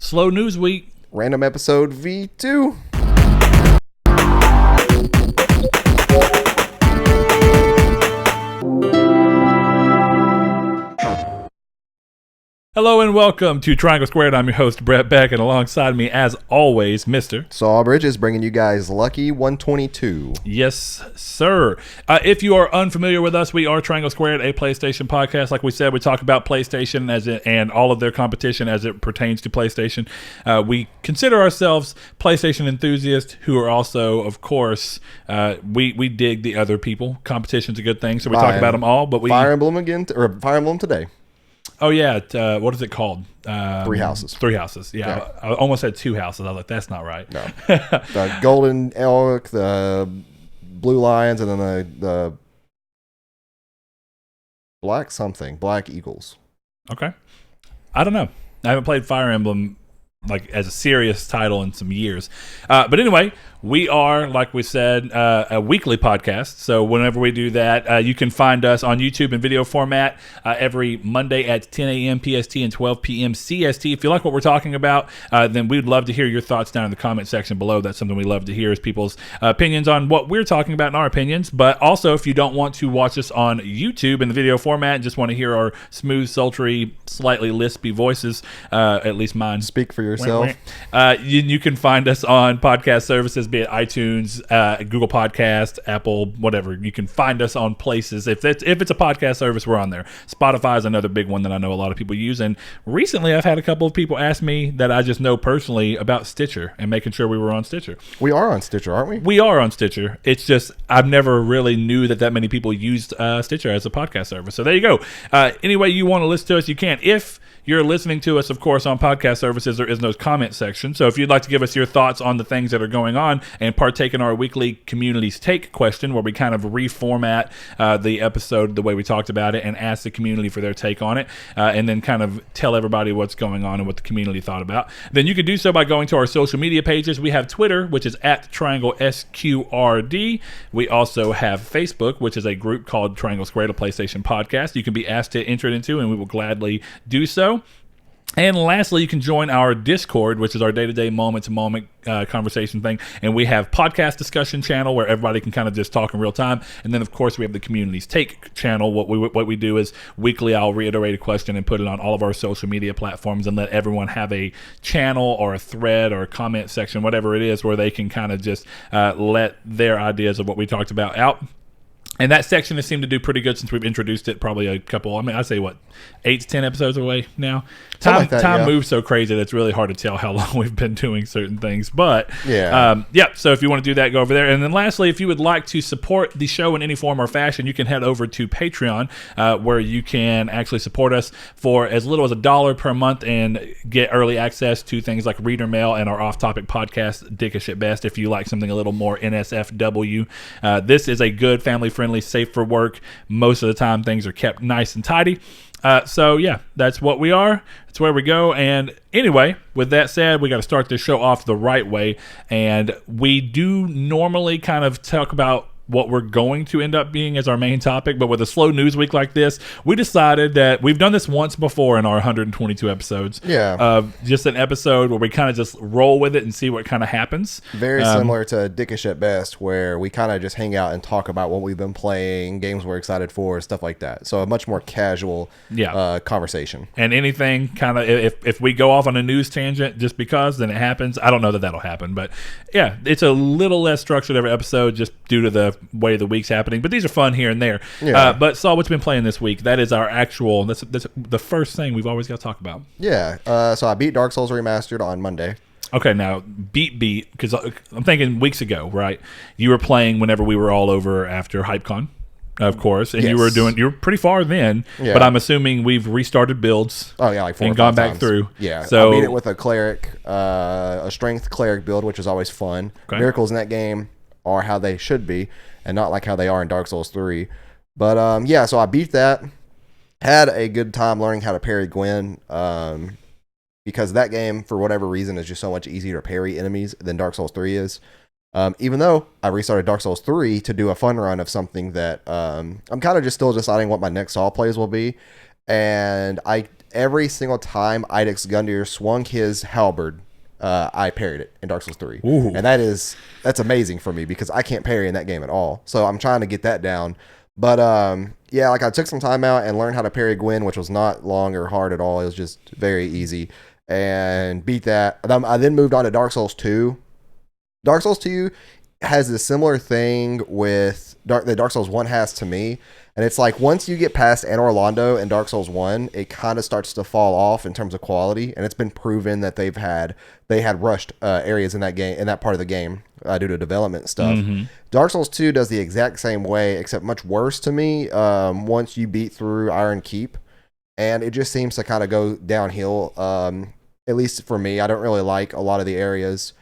Slow News Week. Random episode V2. Hello and welcome to Triangle Squared. I'm your host, Brett Beck, and alongside me, as always, Mr. Saul Bridges bringing you guys Lucky 122. Yes, sir. If you are unfamiliar with us, we are Triangle Squared, a PlayStation podcast. Like we said, we talk about PlayStation and all of their competition as it pertains to PlayStation. We consider ourselves PlayStation enthusiasts who are also, of course, we dig the other people. Competition's a good thing, so we talk about them all. But Fire Emblem again, or Fire Emblem today. Oh, yeah. What is it called? Three Houses. Three Houses, yeah. I almost said two houses. I was like, that's not right. No. The Golden Elk, the Blue Lions, and then the Black Eagles. Okay. I don't know. I haven't played Fire Emblem like as a serious title in some years. But anyway, we are, like we said, a weekly podcast. So whenever we do that, you can find us on YouTube in video format every Monday at 10 a.m. PST and 12 p.m. CST. If you like what we're talking about, then we'd love to hear your thoughts down in the comment section below. That's something we love to hear is people's opinions on what we're talking about and our opinions. But also, if you don't want to watch us on YouTube in the video format and just want to hear our smooth, sultry, slightly lispy voices, at least mine. Speak for yourself. You can find us on podcast services, be it iTunes, Google Podcast, Apple, whatever. You can find us on places. If it's a podcast service, we're on there. Spotify is another big one that I know a lot of people use. And recently, I've had a couple of people ask me that I just know personally about Stitcher and making sure we were on Stitcher. We are on Stitcher, aren't we? We are on Stitcher. It's just I've never really knew that many people used Stitcher as a podcast service. So there you go. Anyway, you want to listen to us, you can. If you're listening to us, of course, on podcast services, there is no comment section. So if you'd like to give us your thoughts on the things that are going on and partake in our weekly Community's Take question, where we kind of reformat the episode the way we talked about it and ask the community for their take on it, and then kind of tell everybody what's going on and what the community thought about, then you can do so by going to our social media pages. We have Twitter, which is at Triangle SQRD. We also have Facebook, which is a group called Triangle Squared, a PlayStation podcast. You can be asked to enter it into, and we will gladly do so. And lastly, you can join our Discord, which is our day-to-day, moment-to-moment conversation thing. And we have podcast discussion channel where everybody can kind of just talk in real time. And then, of course, we have the Community's Take channel. What we do is weekly I'll reiterate a question and put it on all of our social media platforms and let everyone have a channel or a thread or a comment section, whatever it is, where they can kind of just let their ideas of what we talked about out. And that section has seemed to do pretty good since we've introduced it probably a couple, I'd say, 8 to 10 episodes away now? Time moves so crazy that it's really hard to tell how long we've been doing certain things. But, so if you want to do that, go over there. And then lastly, if you would like to support the show in any form or fashion, you can head over to Patreon, where you can actually support us for as little as $1 per month and get early access to things like Reader Mail and our off-topic podcast, Dickish at Best, if you like something a little more NSFW. This is a good, family-friendly, safe for work. Most of the time things are kept nice and tidy. So that's what we are. That's where we go. And anyway, with that said, we got to start this show off the right way. And we do normally kind of talk about what we're going to end up being as our main topic, but with a slow news week like this, we decided that we've done this once before in our 122 episodes. Just an episode where we kind of just roll with it and see what kind of happens. Very similar to Dickish at Best, where we kind of just hang out and talk about what we've been playing, games we're excited for, stuff like that. So a much more casual conversation. And anything kind of, if we go off on a news tangent just because, then it happens. I don't know that that'll happen, but it's a little less structured every episode just due to the way the week's happening, but these are fun here and there. But Saul, what's been playing this week? That is our actual, that's the first thing we've always got to talk about. So I beat Dark Souls Remastered on Monday. Okay, now beat, because I'm thinking weeks ago, right? You were playing whenever we were all over after HypeCon, of course, and you were pretty far then, but I'm assuming we've restarted builds. Like 4 and gone back through. So I beat it with a cleric, a strength cleric build, which is always fun. Okay. Miracles in that game are how they should be and not like how they are in Dark Souls 3. But so I beat that. Had a good time learning how to parry Gwen, because that game, for whatever reason, is just so much easier to parry enemies than Dark Souls 3 is. Even though I restarted Dark Souls 3 to do a fun run of something that I'm kind of just still deciding what my next Saw plays will be. And I every single time Idix Gundyr swung his halberd, I parried it in Dark Souls 3. Ooh. And that's amazing for me because I can't parry in that game at all. So I'm trying to get that down. But yeah, like I took some time out and learned how to parry Gwyn, which was not long or hard at all. It was just very easy, and beat that. I then moved on to Dark Souls 2. Dark Souls 2 has a similar thing with that Dark Souls 1 has to me. And it's like once you get past Anor Londo in Dark Souls 1, it kind of starts to fall off in terms of quality. And it's been proven that they had rushed areas in that game, in that part of the game, due to development stuff. Mm-hmm. Dark Souls 2 does the exact same way, except much worse to me. Once you beat through Iron Keep, and it just seems to kind of go downhill. At least for me, I don't really like a lot of the areas.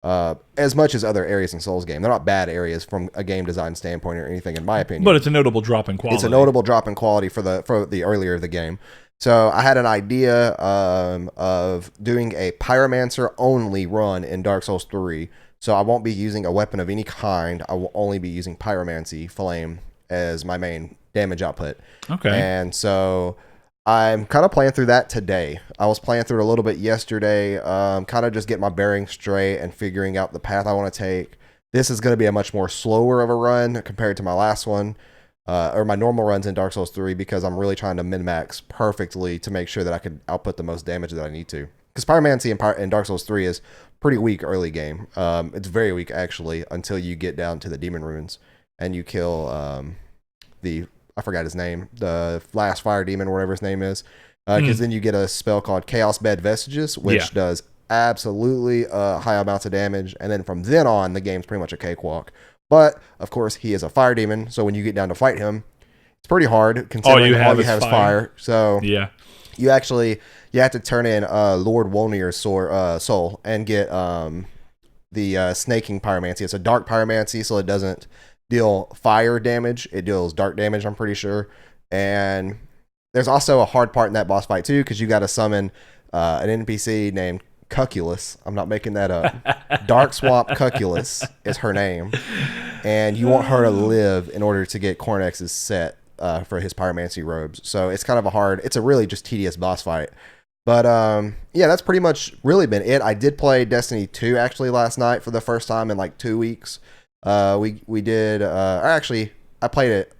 As much as other areas in Souls game. They're not bad areas from a game design standpoint or anything, in my opinion. But it's a notable drop in quality. It's a notable drop in quality for the earlier of the game. So I had an idea of doing a Pyromancer only run in Dark Souls 3. So I won't be using a weapon of any kind. I will only be using Pyromancy Flame as my main damage output. Okay. And so I'm kind of playing through that today. I was playing through it a little bit yesterday, kind of just getting my bearings straight and figuring out the path I want to take. This is going to be a much more slower of a run compared to my last one, or my normal runs in Dark Souls 3, because I'm really trying to min-max perfectly to make sure that I can output the most damage that I need to. Because Pyromancy in Dark Souls 3 is pretty weak early game. It's very weak, actually, until you get down to the Demon Ruins and you kill I forgot his name, the last fire demon, or whatever his name is. Because then you get a spell called Chaos Bed Vestiges, which does absolutely high amounts of damage. And then from then on, the game's pretty much a cakewalk. But, of course, he is a fire demon. So when you get down to fight him, it's pretty hard, considering all you have is fire. So you have to turn in Lord Wolnir's soul and get the snaking pyromancy. It's a dark pyromancy, so it doesn't deal fire damage, it deals dark damage, I'm pretty sure. And there's also a hard part in that boss fight too, because you got to summon an NPC named Cuculus. I'm not making that up. Dark Swamp Cuculus is her name, and you want her to live in order to get Cornex's set for his pyromancy robes. So it's kind of it's a really just tedious boss fight. But yeah, that's pretty much really been it. I did play Destiny 2 actually last night for the first time in like 2 weeks. We did, actually, I played it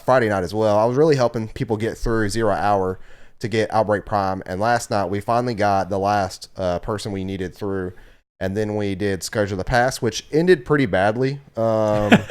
Friday night as well. I was really helping people get through 0 Hour to get Outbreak Prime, and last night we finally got the last person we needed through, and then we did Scourge of the Past, which ended pretty badly. And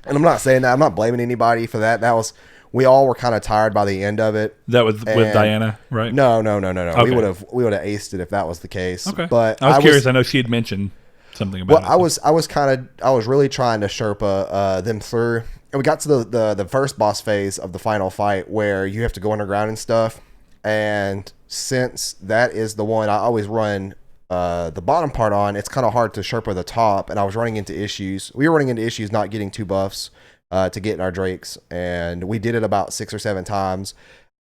I'm not saying that, I'm not blaming anybody for that. We all were kind of tired by the end of it. That was with Diana, right? No. Okay. We would have aced it if that was the case. Okay. But I was curious. I know she had mentioned something about it. I was really trying to Sherpa them through, and we got to the first boss phase of the final fight where you have to go underground and stuff. And since that is the one I always run the bottom part on, it's kind of hard to Sherpa the top, and I was running into issues. We were running into issues not getting 2 buffs to get in our drakes, and we did it about 6 or 7 times,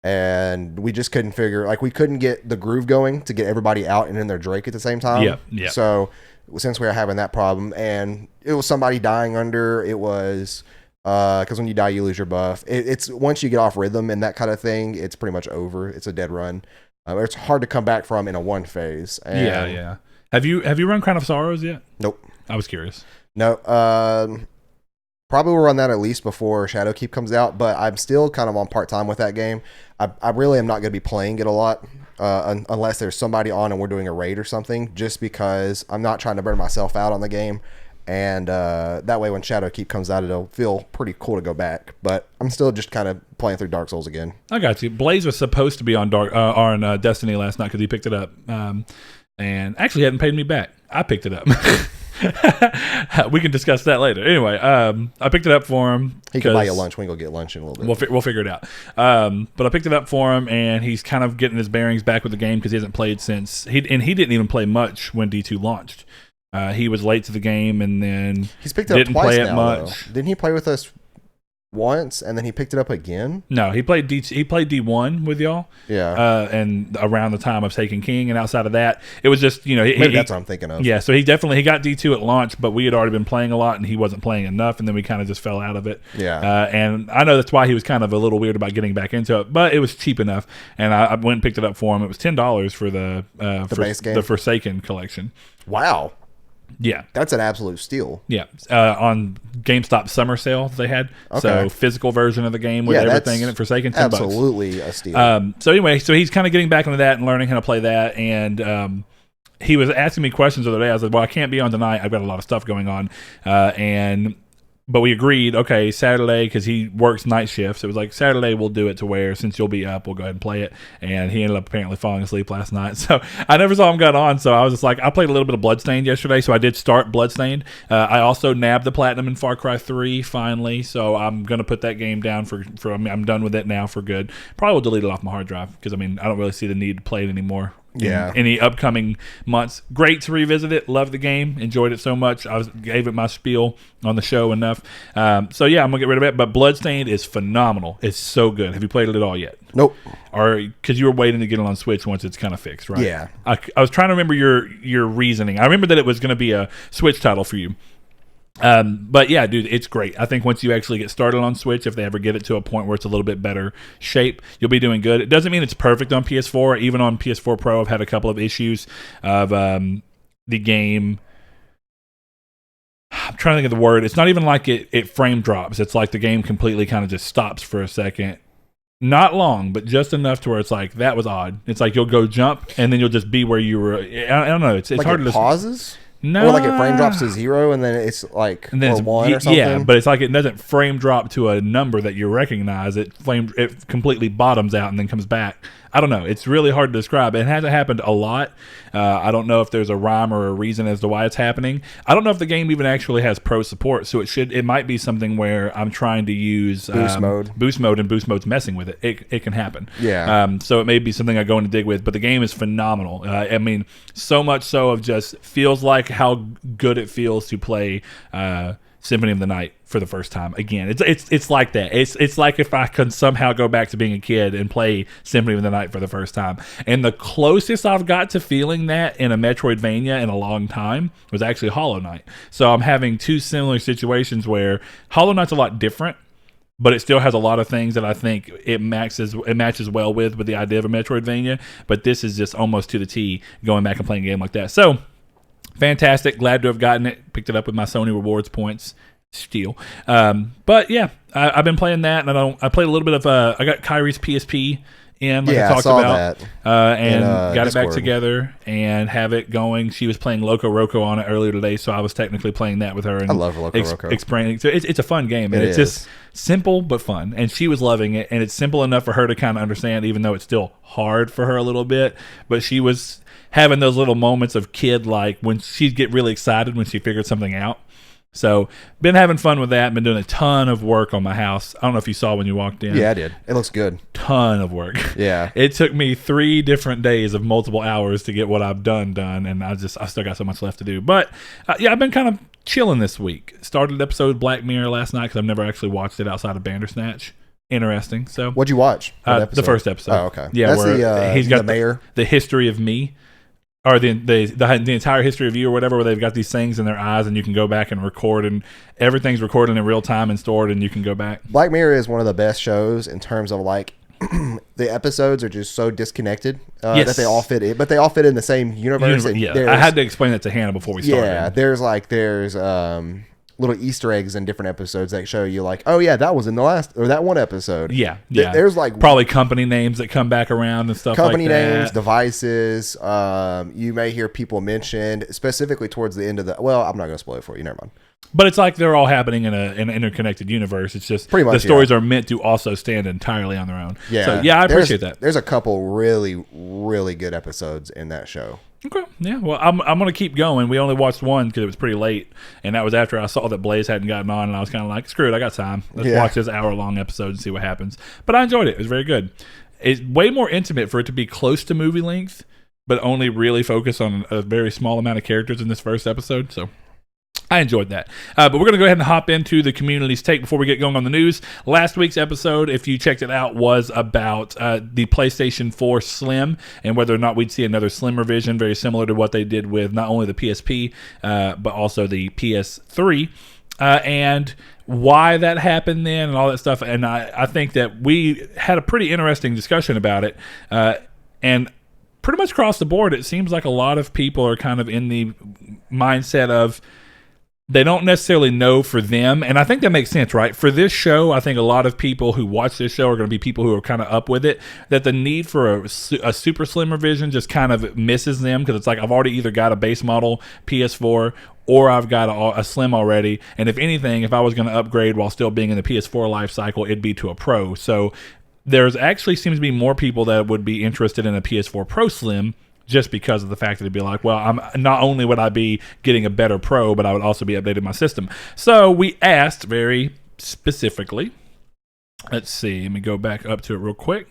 and we just couldn't we couldn't get the groove going to get everybody out and in their drake at the same time. Yeah. So since we were having that problem, and it was somebody dying under, it was because when you die you lose your buff. It's once you get off rhythm and that kind of thing, it's pretty much over. It's a dead run. It's hard to come back from in a one phase. And yeah. Have you run Crown of Sorrows yet? Nope. I was curious. No. Probably will run that at least before Shadowkeep comes out, but I'm still kind of on part-time with that game. I really am not going to be playing it a lot unless there's somebody on and we're doing a raid or something, just because I'm not trying to burn myself out on the game. And that way when Shadowkeep comes out, it'll feel pretty cool to go back. But I'm still just kind of playing through Dark Souls again. I got you. Blaze was supposed to be on Destiny last night because he picked it up. And actually hadn't paid me back. I picked it up. We can discuss that later. Anyway, I picked it up for him. He can buy you lunch. We can go get lunch in a little bit. We'll figure it out. But I picked it up for him, and he's kind of getting his bearings back with the game because he hasn't played since he didn't even play much when D2 launched. He was late to the game, and then he's picked it up didn't twice play now, it much. Though. Didn't he play with us once, and then he picked it up again. No, he played D1 with y'all. Yeah. And around the time of Taken King, and outside of that, it was just maybe that's what I'm thinking of. Yeah, so he got D2 at launch, but we had already been playing a lot, and he wasn't playing enough, and then we kind of just fell out of it. Yeah. And I know that's why he was kind of a little weird about getting back into it, but it was cheap enough, and I went and picked it up for him. It was $10 for the base game, the Forsaken collection. Wow. Yeah, that's an absolute steal. Yeah, on GameStop summer sale they had. Okay. So physical version of the game with everything in it, Forsaken, $10. Absolutely a steal. So anyway, he's kind of getting back into that and learning how to play that, and he was asking me questions the other day. I was like, well, I can't be on tonight. I've got a lot of stuff going on, but we agreed, okay, Saturday, because he works night shifts. It was like, Saturday we'll do it to where, since you'll be up, we'll go ahead and play it. And he ended up apparently falling asleep last night. So I never saw him get on. So I was just like, I played a little bit of Bloodstained yesterday. So I did start Bloodstained. I also nabbed the Platinum in Far Cry 3 finally. So I'm going to put that game down for I'm done with it now for good. Probably will delete it off my hard drive because, I don't really see the need to play it anymore. Yeah. Any upcoming months. Great to revisit it. Loved the game. Enjoyed it so much. Gave it my spiel on the show enough. So yeah, I'm gonna get rid of it. But Bloodstained is phenomenal. It's so good. Have you played it at all yet? Nope. Or because you were waiting to get it on Switch once it's kind of fixed, right? Yeah. I was trying to remember your reasoning. I remember that it was going to be a Switch title for you. But yeah, dude, it's great. I think once you actually get started on Switch, if they ever get it to a point where it's a little bit better shape, you'll be doing good. It doesn't mean it's perfect on PS4. Even on PS4 Pro, I've had a couple of issues of the game. I'm trying to think of the word. It's not even like it frame drops. It's like the game completely kind of just stops for a second. Not long, but just enough to where it's like, that was odd. It's like you'll go jump, and then you'll just be where you were. I don't know. It's like hard to pauses? No, or like it frame drops to 0 and then it's like or 1 or something. Yeah, but it's like it doesn't frame drop to a number that you recognize. It completely bottoms out and then comes back. I don't know. It's really hard to describe. It hasn't happened a lot. I don't know if there's a rhyme or a reason as to why it's happening. I don't know if the game even actually has pro support, so it might be something where I'm trying to use boost mode, and boost mode's messing with it. It can happen. Yeah. So it may be something I go in and dig with, but the game is phenomenal. So much so of just feels like how good it feels to play Symphony of the Night for the first time again. It's like that. It's like if I could somehow go back to being a kid and play Symphony of the Night for the first time. And the closest I've got to feeling that in a Metroidvania in a long time was actually Hollow Knight. So I'm having two similar situations where Hollow Knight's a lot different, but it still has a lot of things that I think it matches well with the idea of a Metroidvania. But this is just almost to the T going back and playing a game like that. So fantastic. Glad to have gotten it. Picked it up with my Sony rewards points. Steal. But yeah, I've been playing that, and I played a little bit of I got Kyrie's PSP in, like I talked about, and got Discord. It back together and have it going. She was playing Loco Roco on it earlier today, so I was technically playing that with her. And I love Loco Roco. Explaining, so it's a fun game, and it's just simple but fun, and she was loving it, and it's simple enough for her to kind of understand, even though it's still hard for her a little bit. But she was having those little moments of kid, like when she'd get really excited when she figured something out. So, been having fun with that. Been doing a ton of work on my house. I don't know if you saw when you walked in. Yeah, I did. It looks good. Ton of work. Yeah. It took me 3 different days of multiple hours to get what I've done, and I still got so much left to do. But, yeah, I've been kind of chilling this week. Started an episode of Black Mirror last night because I've never actually watched it outside of Bandersnatch. Interesting. So, what'd you watch? The first episode. Oh, okay. Yeah, that's where he's got the mayor. The history of me. Or the entire history of you or whatever, where they've got these things in their eyes and you can go back and record, and everything's recorded in real time and stored, and you can go back. Black Mirror is one of the best shows in terms of like the episodes are just so disconnected that they all fit in, but they all fit in the same universe. Yeah, I had to explain that to Hannah before we started. Yeah, there's little Easter eggs in different episodes that show you like, oh yeah, that was in the last or that one episode. Yeah. There's like probably company names that come back around and stuff like that. Company names, devices. You may hear people mentioned specifically towards the end of the. Well, I'm not going to spoil it for you. Never mind. But it's like they're all happening in an interconnected universe. It's just pretty much the stories are meant to also stand entirely on their own. Yeah. So yeah, I appreciate that. There's a couple really, really good episodes in that show. Okay. Yeah. Well, I'm going to keep going. We only watched one because it was pretty late, and that was after I saw that Blaze hadn't gotten on, and I was kind of like, screw it, I got time. Let's watch this hour-long episode and see what happens. But I enjoyed it. It was very good. It's way more intimate for it to be close to movie length, but only really focus on a very small amount of characters in this first episode. So I enjoyed that. But we're going to go ahead and hop into the community's take before we get going on the news. Last week's episode, if you checked it out, was about the PlayStation 4 Slim and whether or not we'd see another slimmer version, very similar to what they did with not only the PSP, but also the PS3. And why that happened then and all that stuff. And I think that we had a pretty interesting discussion about it. And pretty much across the board, it seems like a lot of people are kind of in the mindset of they don't necessarily know for them. And I think that makes sense, right? For this show, I think a lot of people who watch this show are going to be people who are kind of up with it, that the need for a super slim revision just kind of misses them because it's like I've already either got a base model PS4 or I've got a slim already. And if anything, if I was going to upgrade while still being in the PS4 life cycle, it'd be to a Pro. So there's actually seems to be more people that would be interested in a PS4 Pro Slim just because of the fact that it'd be like, well, I'm not only would I be getting a better Pro, but I would also be updating my system. So we asked very specifically, let's see, let me go back up to it real quick.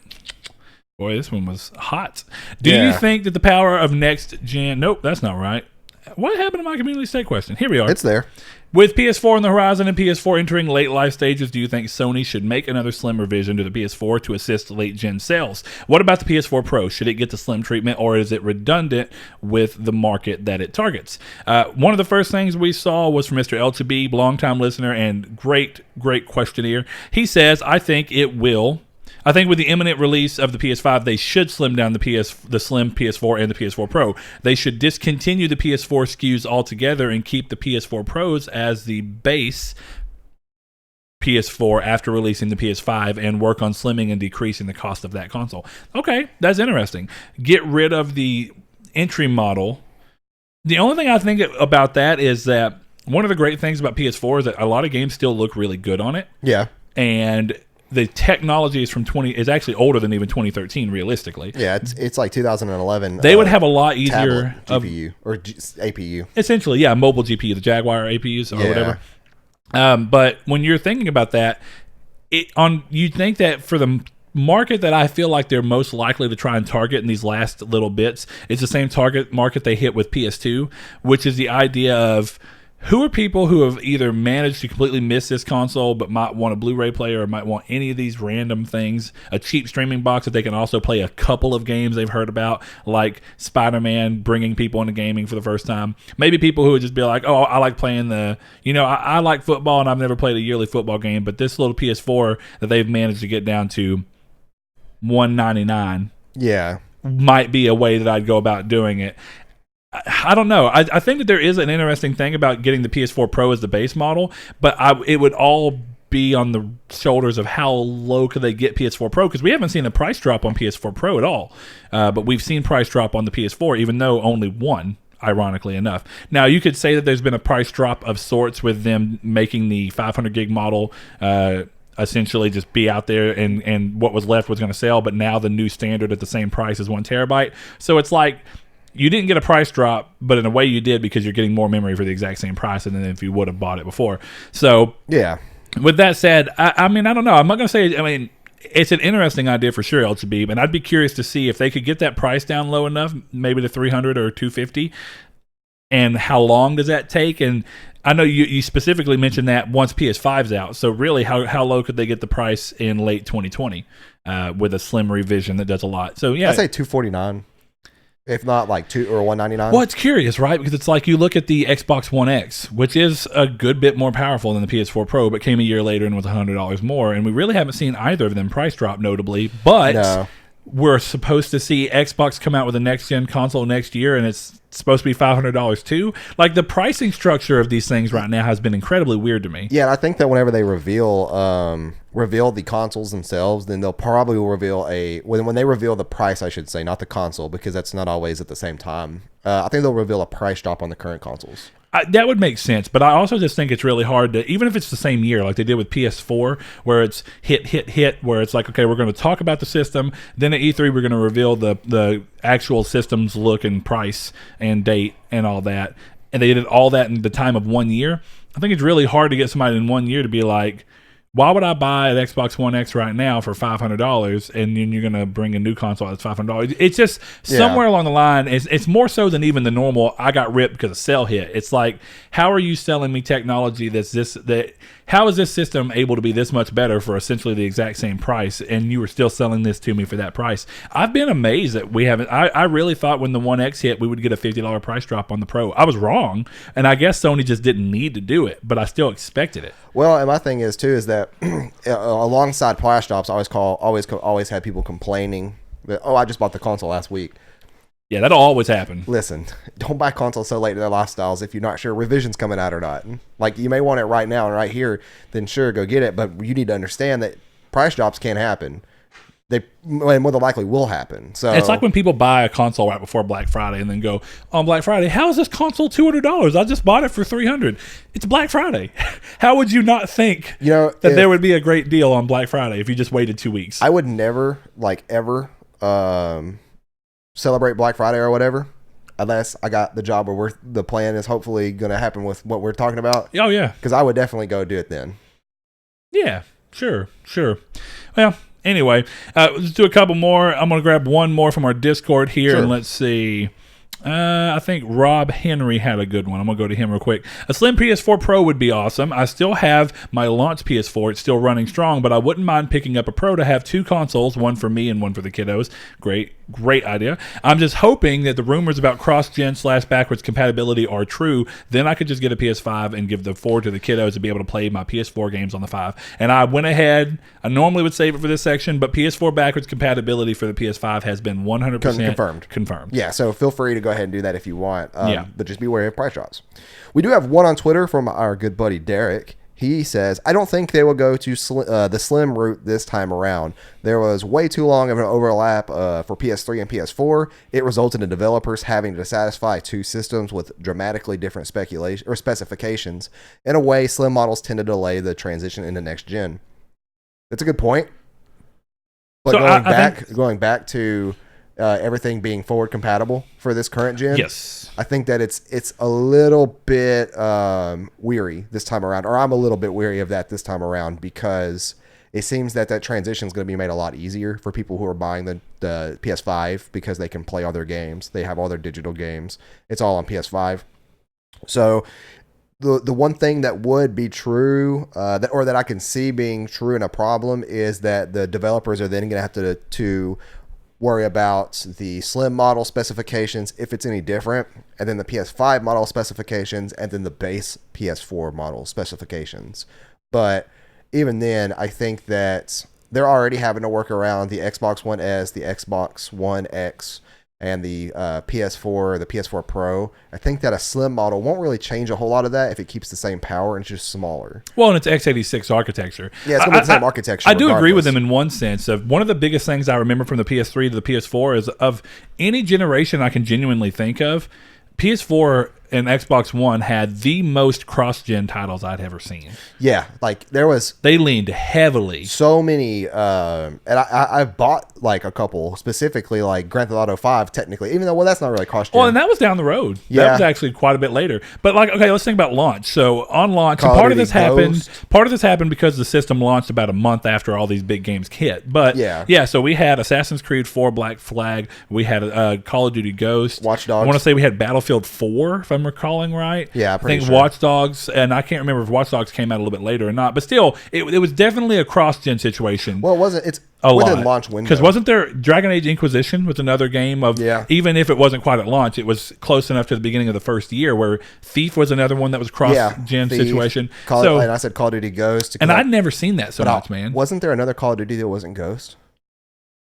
Boy, this one was hot. Do you think that the power of next gen, nope, that's not right. What happened to my community state question? Here we are. It's there. With PS4 on the horizon and PS4 entering late life stages, do you think Sony should make another slim revision to the PS4 to assist late-gen sales? What about the PS4 Pro? Should it get the slim treatment, or is it redundant with the market that it targets? One of the first things we saw was from Mr. L2B, longtime listener and great questionnaire. He says, I think it will. I think with the imminent release of the PS5, they should slim down the slim PS4 and the PS4 Pro. They should discontinue the PS4 SKUs altogether and keep the PS4 Pros as the base PS4 after releasing the PS5 and work on slimming and decreasing the cost of that console. Okay, that's interesting. Get rid of the entry model. The only thing I think about that is that one of the great things about PS4 is that a lot of games still look really good on it. Yeah. And the technology is actually older than even 2013, realistically. Yeah, it's like 2011. They would have a lot easier GPU or APU. Essentially, yeah, mobile GPU, the Jaguar APUs or whatever. But when you're thinking about that, you think that for the market that I feel like they're most likely to try and target in these last little bits, it's the same target market they hit with PS2, which is the idea of who are people who have either managed to completely miss this console but might want a Blu-ray player or might want any of these random things, a cheap streaming box that they can also play a couple of games they've heard about, like Spider-Man bringing people into gaming for the first time. Maybe people who would just be like, oh, I like playing I like football and I've never played a yearly football game, but this little PS4 that they've managed to get down to $199 might be a way that I'd go about doing it. I don't know. I think that there is an interesting thing about getting the PS4 Pro as the base model, but it would all be on the shoulders of how low could they get PS4 Pro, because we haven't seen a price drop on PS4 Pro at all. But we've seen price drop on the PS4, even though only one, ironically enough. Now, you could say that there's been a price drop of sorts with them making the 500 gig model essentially just be out there and what was left was going to sell, but now the new standard at the same price is 1 terabyte. So it's like, you didn't get a price drop, but in a way you did because you're getting more memory for the exact same price than if you would have bought it before. So, yeah. With that said, I mean, I don't know. I'm not going to say, I mean, it's an interesting idea for sure, LTB, and I'd be curious to see if they could get that price down low enough, maybe to 300 or 250, and how long does that take? And I know you specifically mentioned that once PS5's out, so really how low could they get the price in late 2020 with a slim revision that does a lot? So, yeah. I'd say 249. If not like $2 or $199. Well, it's curious, right? Because it's like you look at the Xbox One X, which is a good bit more powerful than the PS4 Pro, but came a year later and was $100 more. And we really haven't seen either of them price drop notably. But we're supposed to see Xbox come out with a next-gen console next year, and it's supposed to be $500 too. Like, the pricing structure of these things right now has been incredibly weird to me. Yeah, and I think that whenever they reveal the consoles themselves, then they'll probably reveal when they reveal the price, I should say, not the console, because that's not always at the same time. I think they'll reveal a price drop on the current consoles. That would make sense, but I also just think it's really hard to, even if it's the same year, like they did with PS4, where it's hit, where it's like, okay, we're going to talk about the system, then at E3 we're going to reveal the actual system's look and price and date and all that, and they did all that in the time of 1 year. I think it's really hard to get somebody in 1 year to be like, why would I buy an Xbox One X right now for $500 and then you're going to bring a new console that's $500? It's just somewhere along the line. It's more so than even the normal. I got ripped because a sale hit. It's like, how are you selling me technology how is this system able to be this much better for essentially the exact same price, and you were still selling this to me for that price? I've been amazed that we haven't. I really thought when the One X hit, we would get a $50 price drop on the Pro. I was wrong, and I guess Sony just didn't need to do it, but I still expected it. Well, and my thing is too is that alongside price drops, I always had people complaining that, I just bought the console last week. Yeah, that'll always happen. Listen, don't buy consoles so late in their lifestyles if you're not sure revision's coming out or not. Like, you may want it right now and right here, then sure, go get it. But you need to understand that price drops can happen. They more than likely will happen. So it's like when people buy a console right before Black Friday and then go, on Black Friday, how is this console $200? I just bought it for $300. It's Black Friday. How would you not think that there would be a great deal on Black Friday if you just waited 2 weeks? I would never, ever celebrate Black Friday or whatever, unless I got the job where the plan is hopefully going to happen with what we're talking about. Oh, yeah. Because I would definitely go do it then. Yeah, sure. Well, anyway, let's do a couple more. I'm going to grab one more from our Discord here, and let's see. I think Rob Henry had a good one. I'm going to go to him real quick. A slim PS4 Pro would be awesome. I still have my launch PS4. It's still running strong, but I wouldn't mind picking up a Pro to have two consoles, one for me and one for the kiddos. Great idea. I'm just hoping that the rumors about cross-gen / backwards compatibility are true. Then I could just get a PS5 and give the 4 to the kiddos to be able to play my PS4 games on the 5. And I went ahead. I normally would save it for this section, but PS4 backwards compatibility for the PS5 has been 100% confirmed. Yeah, so feel free to go ahead and do that if you want. But just be aware of price drops. We do have one on Twitter from our good buddy Derek. He says, I don't think they will go to the slim route this time around. There was way too long of an overlap for PS3 and PS4. It resulted in developers having to satisfy two systems with dramatically different specifications. In a way, slim models tend to delay the transition into next gen. That's a good point. But so going back to everything being forward compatible for this current gen. Yes, I think that it's a little bit weary this time around, or I'm a little bit weary of that this time around, because it seems that transition is going to be made a lot easier for people who are buying the PS5 because they can play all their games. They have all their digital games. It's all on PS5. So the one thing that would be true, that I can see being true and a problem, is that the developers are then going to have to worry about the slim model specifications, if it's any different, and then the PS5 model specifications, and then the base PS4 model specifications. But even then, I think that they're already having to work around the Xbox One S, the Xbox One X, and the PS4, the PS4 Pro. I think that a slim model won't really change a whole lot of that if it keeps the same power and it's just smaller. Well, and it's x86 architecture. Yeah, it's going to be the same architecture. I do agree with them in one sense. Of one of the biggest things I remember from the PS3 to the PS4 is, of any generation I can genuinely think of, PS4 and Xbox One had the most cross-gen titles I'd ever seen. Yeah, like they leaned heavily. So many, and I've bought like a couple, specifically like Grand Theft Auto 5, technically, even though, that's not really cross-gen. Well, and that was down the road. Yeah. That was actually quite a bit later. But like, okay, let's think about launch. So on launch, part of this happened because the system launched about a month after all these big games hit. But yeah, so we had Assassin's Creed 4 Black Flag. We had Call of Duty Ghost. Watch Dogs. I want to say we had Battlefield 4, if I'm recalling right. Yeah, I think Watch Dogs, and I can't remember if Watch Dogs came out a little bit later or not, but still, it was definitely a cross-gen situation. Well, it wasn't. It's within launch window. Because wasn't there Dragon Age Inquisition was another game of, even if it wasn't quite at launch, it was close enough to the beginning of the first year, where Thief was another one that was cross-gen situation. And I said Call of Duty Ghost. And I'd never seen that so much, man. Wasn't there another Call of Duty that wasn't Ghost?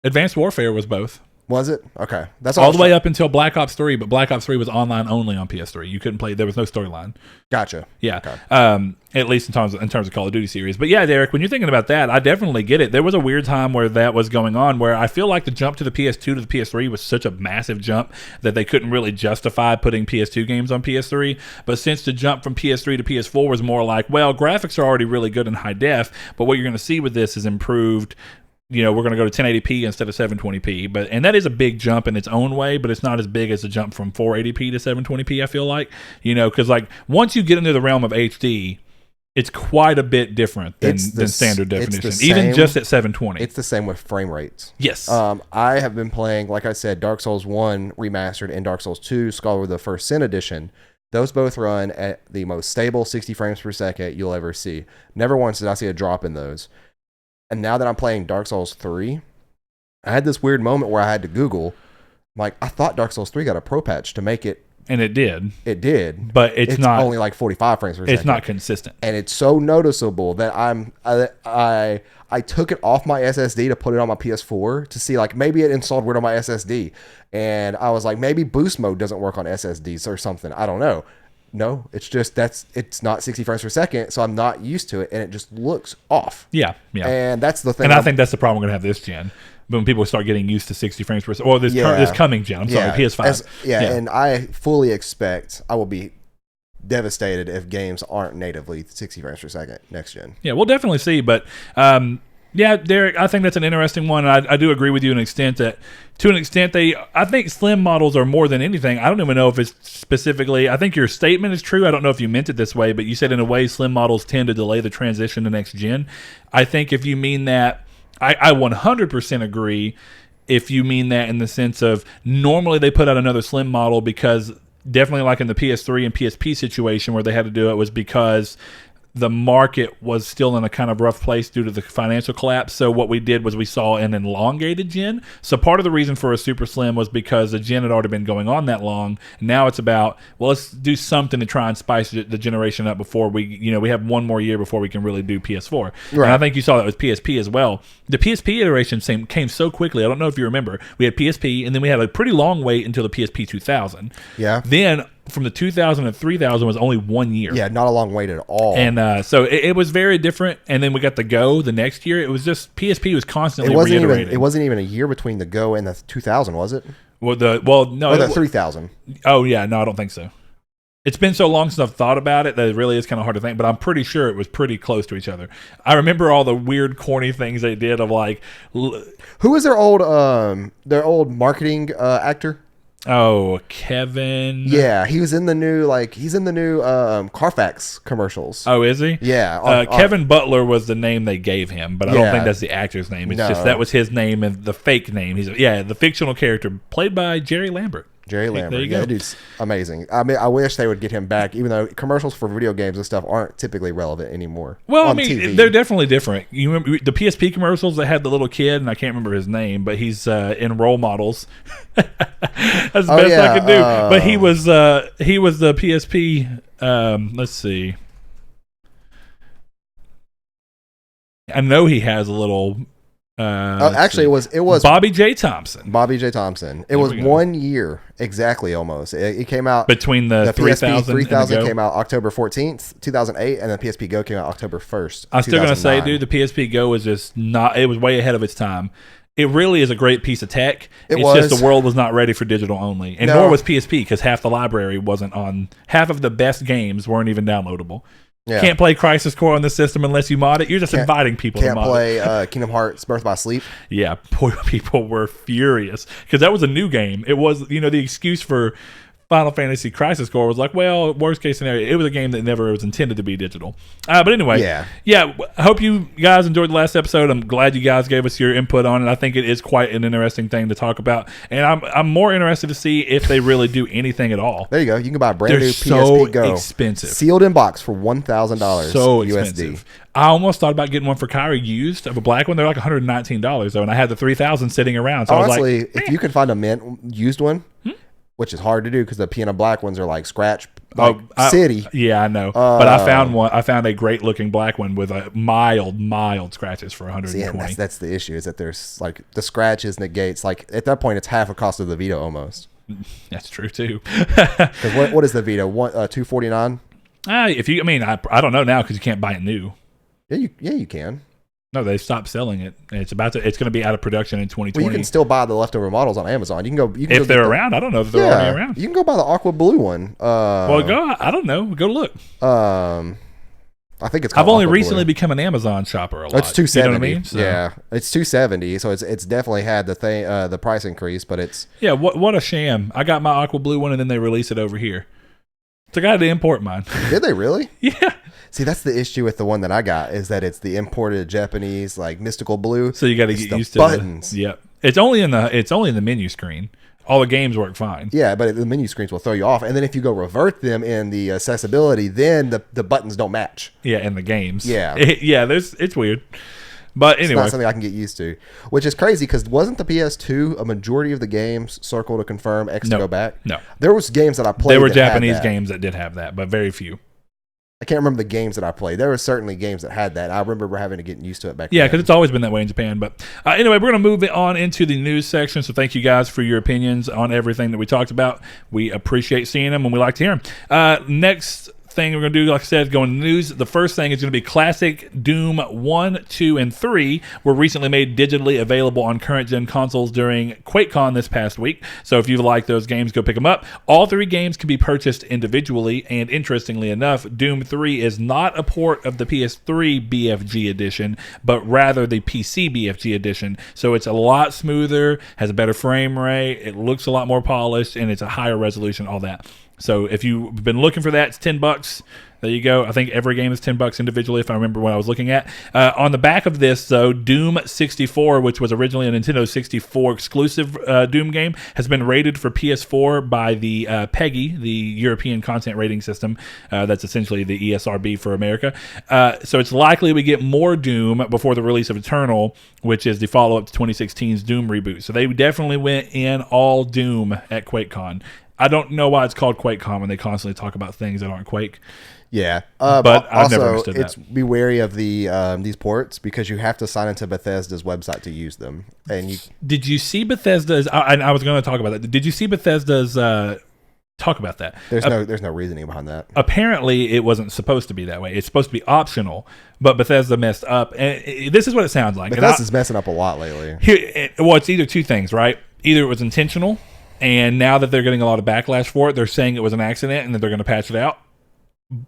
Advanced Warfare was both. Was it? Okay. That's all the way up until Black Ops 3, but Black Ops 3 was online only on PS3. You couldn't play. There was no storyline. Gotcha. Yeah. Okay. At least in terms of Call of Duty series. But yeah, Derek, when you're thinking about that, I definitely get it. There was a weird time where that was going on, where I feel like the jump to the PS2 to the PS3 was such a massive jump that they couldn't really justify putting PS2 games on PS3. But since the jump from PS3 to PS4 was more like, well, graphics are already really good in high def, but what you're going to see with this is improved. We're going to go to 1080p instead of 720p, and that is a big jump in its own way, but it's not as big as the jump from 480p to 720p. I feel like, because like once you get into the realm of HD, It's quite a bit different than standard definition, even just at 720. It's the same with frame rates. Yes. I have been playing, like I said, Dark Souls 1 Remastered and Dark Souls 2 Scholar of the First Sin Edition. Those both run at the most stable 60 frames per second you'll ever see. Never once did I see a drop in those. And now that I'm playing Dark Souls 3, I had this weird moment where I had to Google, like, I thought Dark Souls 3 got a pro patch to make it. And it did. It did. But it's not only like 45 frames per second. It's not consistent. And it's so noticeable that I took it off my SSD to put it on my PS4 to see, like, maybe it installed weird on my SSD. And I was like, maybe boost mode doesn't work on SSDs or something. I don't know. No, it's just it's not 60 frames per second, so I'm not used to it, and it just looks off. Yeah. And that's the thing. And I think that's the problem we're going to have this gen. When people start getting used to 60 frames per second. Or this coming gen. I'm sorry, PS5. And I fully expect I will be devastated if games aren't natively 60 frames per second next gen. Yeah, we'll definitely see. But, Derek, I think that's an interesting one. And I do agree with you to an extent, I think slim models are more than anything. I don't even know if it's specifically, I think your statement is true. I don't know if you meant it this way, but you said in a way slim models tend to delay the transition to next gen. I think if you mean that, I 100% agree if you mean that in the sense of normally they put out another slim model because definitely like in the PS3 and PSP situation where they had to do it was because the market was still in a kind of rough place due to the financial collapse. So what we did was we saw an elongated gen. So part of the reason for a super slim was because the gen had already been going on that long. Now it's about, well, let's do something to try and spice the generation up before we have one more year before we can really do PS4. Right. And I think you saw that with PSP as well. The PSP iteration came so quickly. I don't know if you remember. We had PSP, and then we had a pretty long wait until the PSP 2000. Yeah. Then from the 2000 to 3000 was only 1 year. Yeah, not a long wait at all. And so it was very different. And then we got the Go the next year. It was just PSP was constantly reiterated. It wasn't even a year between the Go and the 2000, was it? No, or the 3000. Oh yeah, no, I don't think so. It's been so long since I've thought about it that it really is kind of hard to think, but I'm pretty sure it was pretty close to each other. I remember all the weird, corny things they did of like... Who was their old marketing actor? Oh, Kevin. Yeah, he was in the new Carfax commercials. Oh, is he? Yeah. Kevin Butler was the name they gave him, but I don't think that's the actor's name. It's just that was his name and the fake name. He's the fictional character played by Jerry Lambert. There you go. That dude's amazing. I mean, I wish they would get him back, even though commercials for video games and stuff aren't typically relevant anymore. Well, I mean, TV. They're definitely different. You remember the PSP commercials that had the little kid, and I can't remember his name, but he's in role models. That's the best I could do. But he was the PSP. Let's see. I know he has a little. Actually, it was Bobby J. Thompson. It was 1 year exactly, almost. It came out between the PSP 3000 came out October 14th, 2008, and the PSP Go came out October 1st. I'm still gonna say, dude, the PSP Go was just not. It was way ahead of its time. It really is a great piece of tech. It's just the world was not ready for digital only, and nor was PSP because half the library wasn't on. Half of the best games weren't even downloadable. Yeah. Can't play Crisis Core on the system unless you mod it. You're just inviting people to mod it. Can't play Kingdom Hearts Birth by Sleep. Yeah, poor people were furious because that was a new game. It was, the excuse for Final Fantasy Crisis Core was like, well, worst case scenario, it was a game that never was intended to be digital. But anyway, yeah. I hope you guys enjoyed the last episode. I'm glad you guys gave us your input on it. I think it is quite an interesting thing to talk about, and I'm more interested to see if they really do anything at all. There you go. You can buy a brand new PSP Go, expensive, sealed in box for $1,000. So expensive. I almost thought about getting one for Kyrie used of a black one. They're like $119 though, and I had the 3000 sitting around. So honestly, I was like, if you can find a mint used one. Which is hard to do because the piano black ones are like scratch city. Yeah, I know. But I found one. I found a great looking black one with a mild scratches for 120. That's the issue is that there's like the scratches negates. Like at that point, it's half the cost of the Vita almost. That's true too. Because what is the Vita? $249. I don't know now because you can't buy it new. Yeah, you can. No, they stopped selling it. It's going to be out of production in 2020. Well, you can still buy the leftover models on Amazon. You can go if they're around. I don't know if they're already around. You can go buy the aqua blue one. I don't know. Go look. I think it's called I've only aqua recently blue. Become an Amazon shopper a lot. It's $270. You know what I mean? So. Yeah, it's $270. So it's definitely had the price increase, but it's what a sham. I got my aqua blue one and then they release it over here. So I got to import mine. Did they really? Yeah. See, that's the issue with the one that I got is that it's the imported Japanese like mystical blue. So you got to get used to buttons. Yep. It's only in the menu screen. All the games work fine. Yeah, but the menu screens will throw you off. And then if you go revert them in the accessibility, then the buttons don't match. Yeah, in the games. Yeah. It's weird. But anyway. It's not something I can get used to. Which is crazy because wasn't the PS2 a majority of the games circle to confirm, X to go back? No. There was games that I played. There were Japanese games that did have that, but very few. I can't remember the games that I played. There were certainly games that had that. I remember having to get used to it back then. Yeah, because it's always been that way in Japan. But anyway, we're going to move it on into the news section. So thank you guys for your opinions on everything that we talked about. We appreciate seeing them, and we like to hear them. Next thing we're going to do, like I said, going to news. The first thing is going to be classic Doom 1, 2, and 3 were recently made digitally available on current-gen consoles during QuakeCon this past week. So if you like those games, go pick them up. All 3 games can be purchased individually, and interestingly enough, Doom 3 is not a port of the PS3 BFG edition, but rather the PC BFG edition. So it's a lot smoother, has a better frame rate, it looks a lot more polished, and it's a higher resolution, all that. So if you've been looking for that, it's $10. There you go. I think every game is $10 individually, if I remember what I was looking at. On the back of this, though, Doom 64, which was originally a Nintendo 64 exclusive Doom game, has been rated for PS4 by the PEGI, the European Content Rating System. That's essentially the ESRB for America. So it's likely we get more Doom before the release of Eternal, which is the follow-up to 2016's Doom reboot. So they definitely went in all Doom at QuakeCon. I don't know why it's called QuakeCon when they constantly talk about things that aren't Quake. Yeah, but I've never understood that. Be wary of these ports because you have to sign into Bethesda's website to use them. And did you see Bethesda's? I was going to talk about that. Did you see Bethesda's? Talk about that. There's no reasoning behind that. Apparently, it wasn't supposed to be that way. It's supposed to be optional, but Bethesda messed up. And this is what it sounds like. Bethesda's messing up a lot lately. It's either two things, right? Either it was intentional. And now that they're getting a lot of backlash for it, they're saying it was an accident and that they're going to patch it out.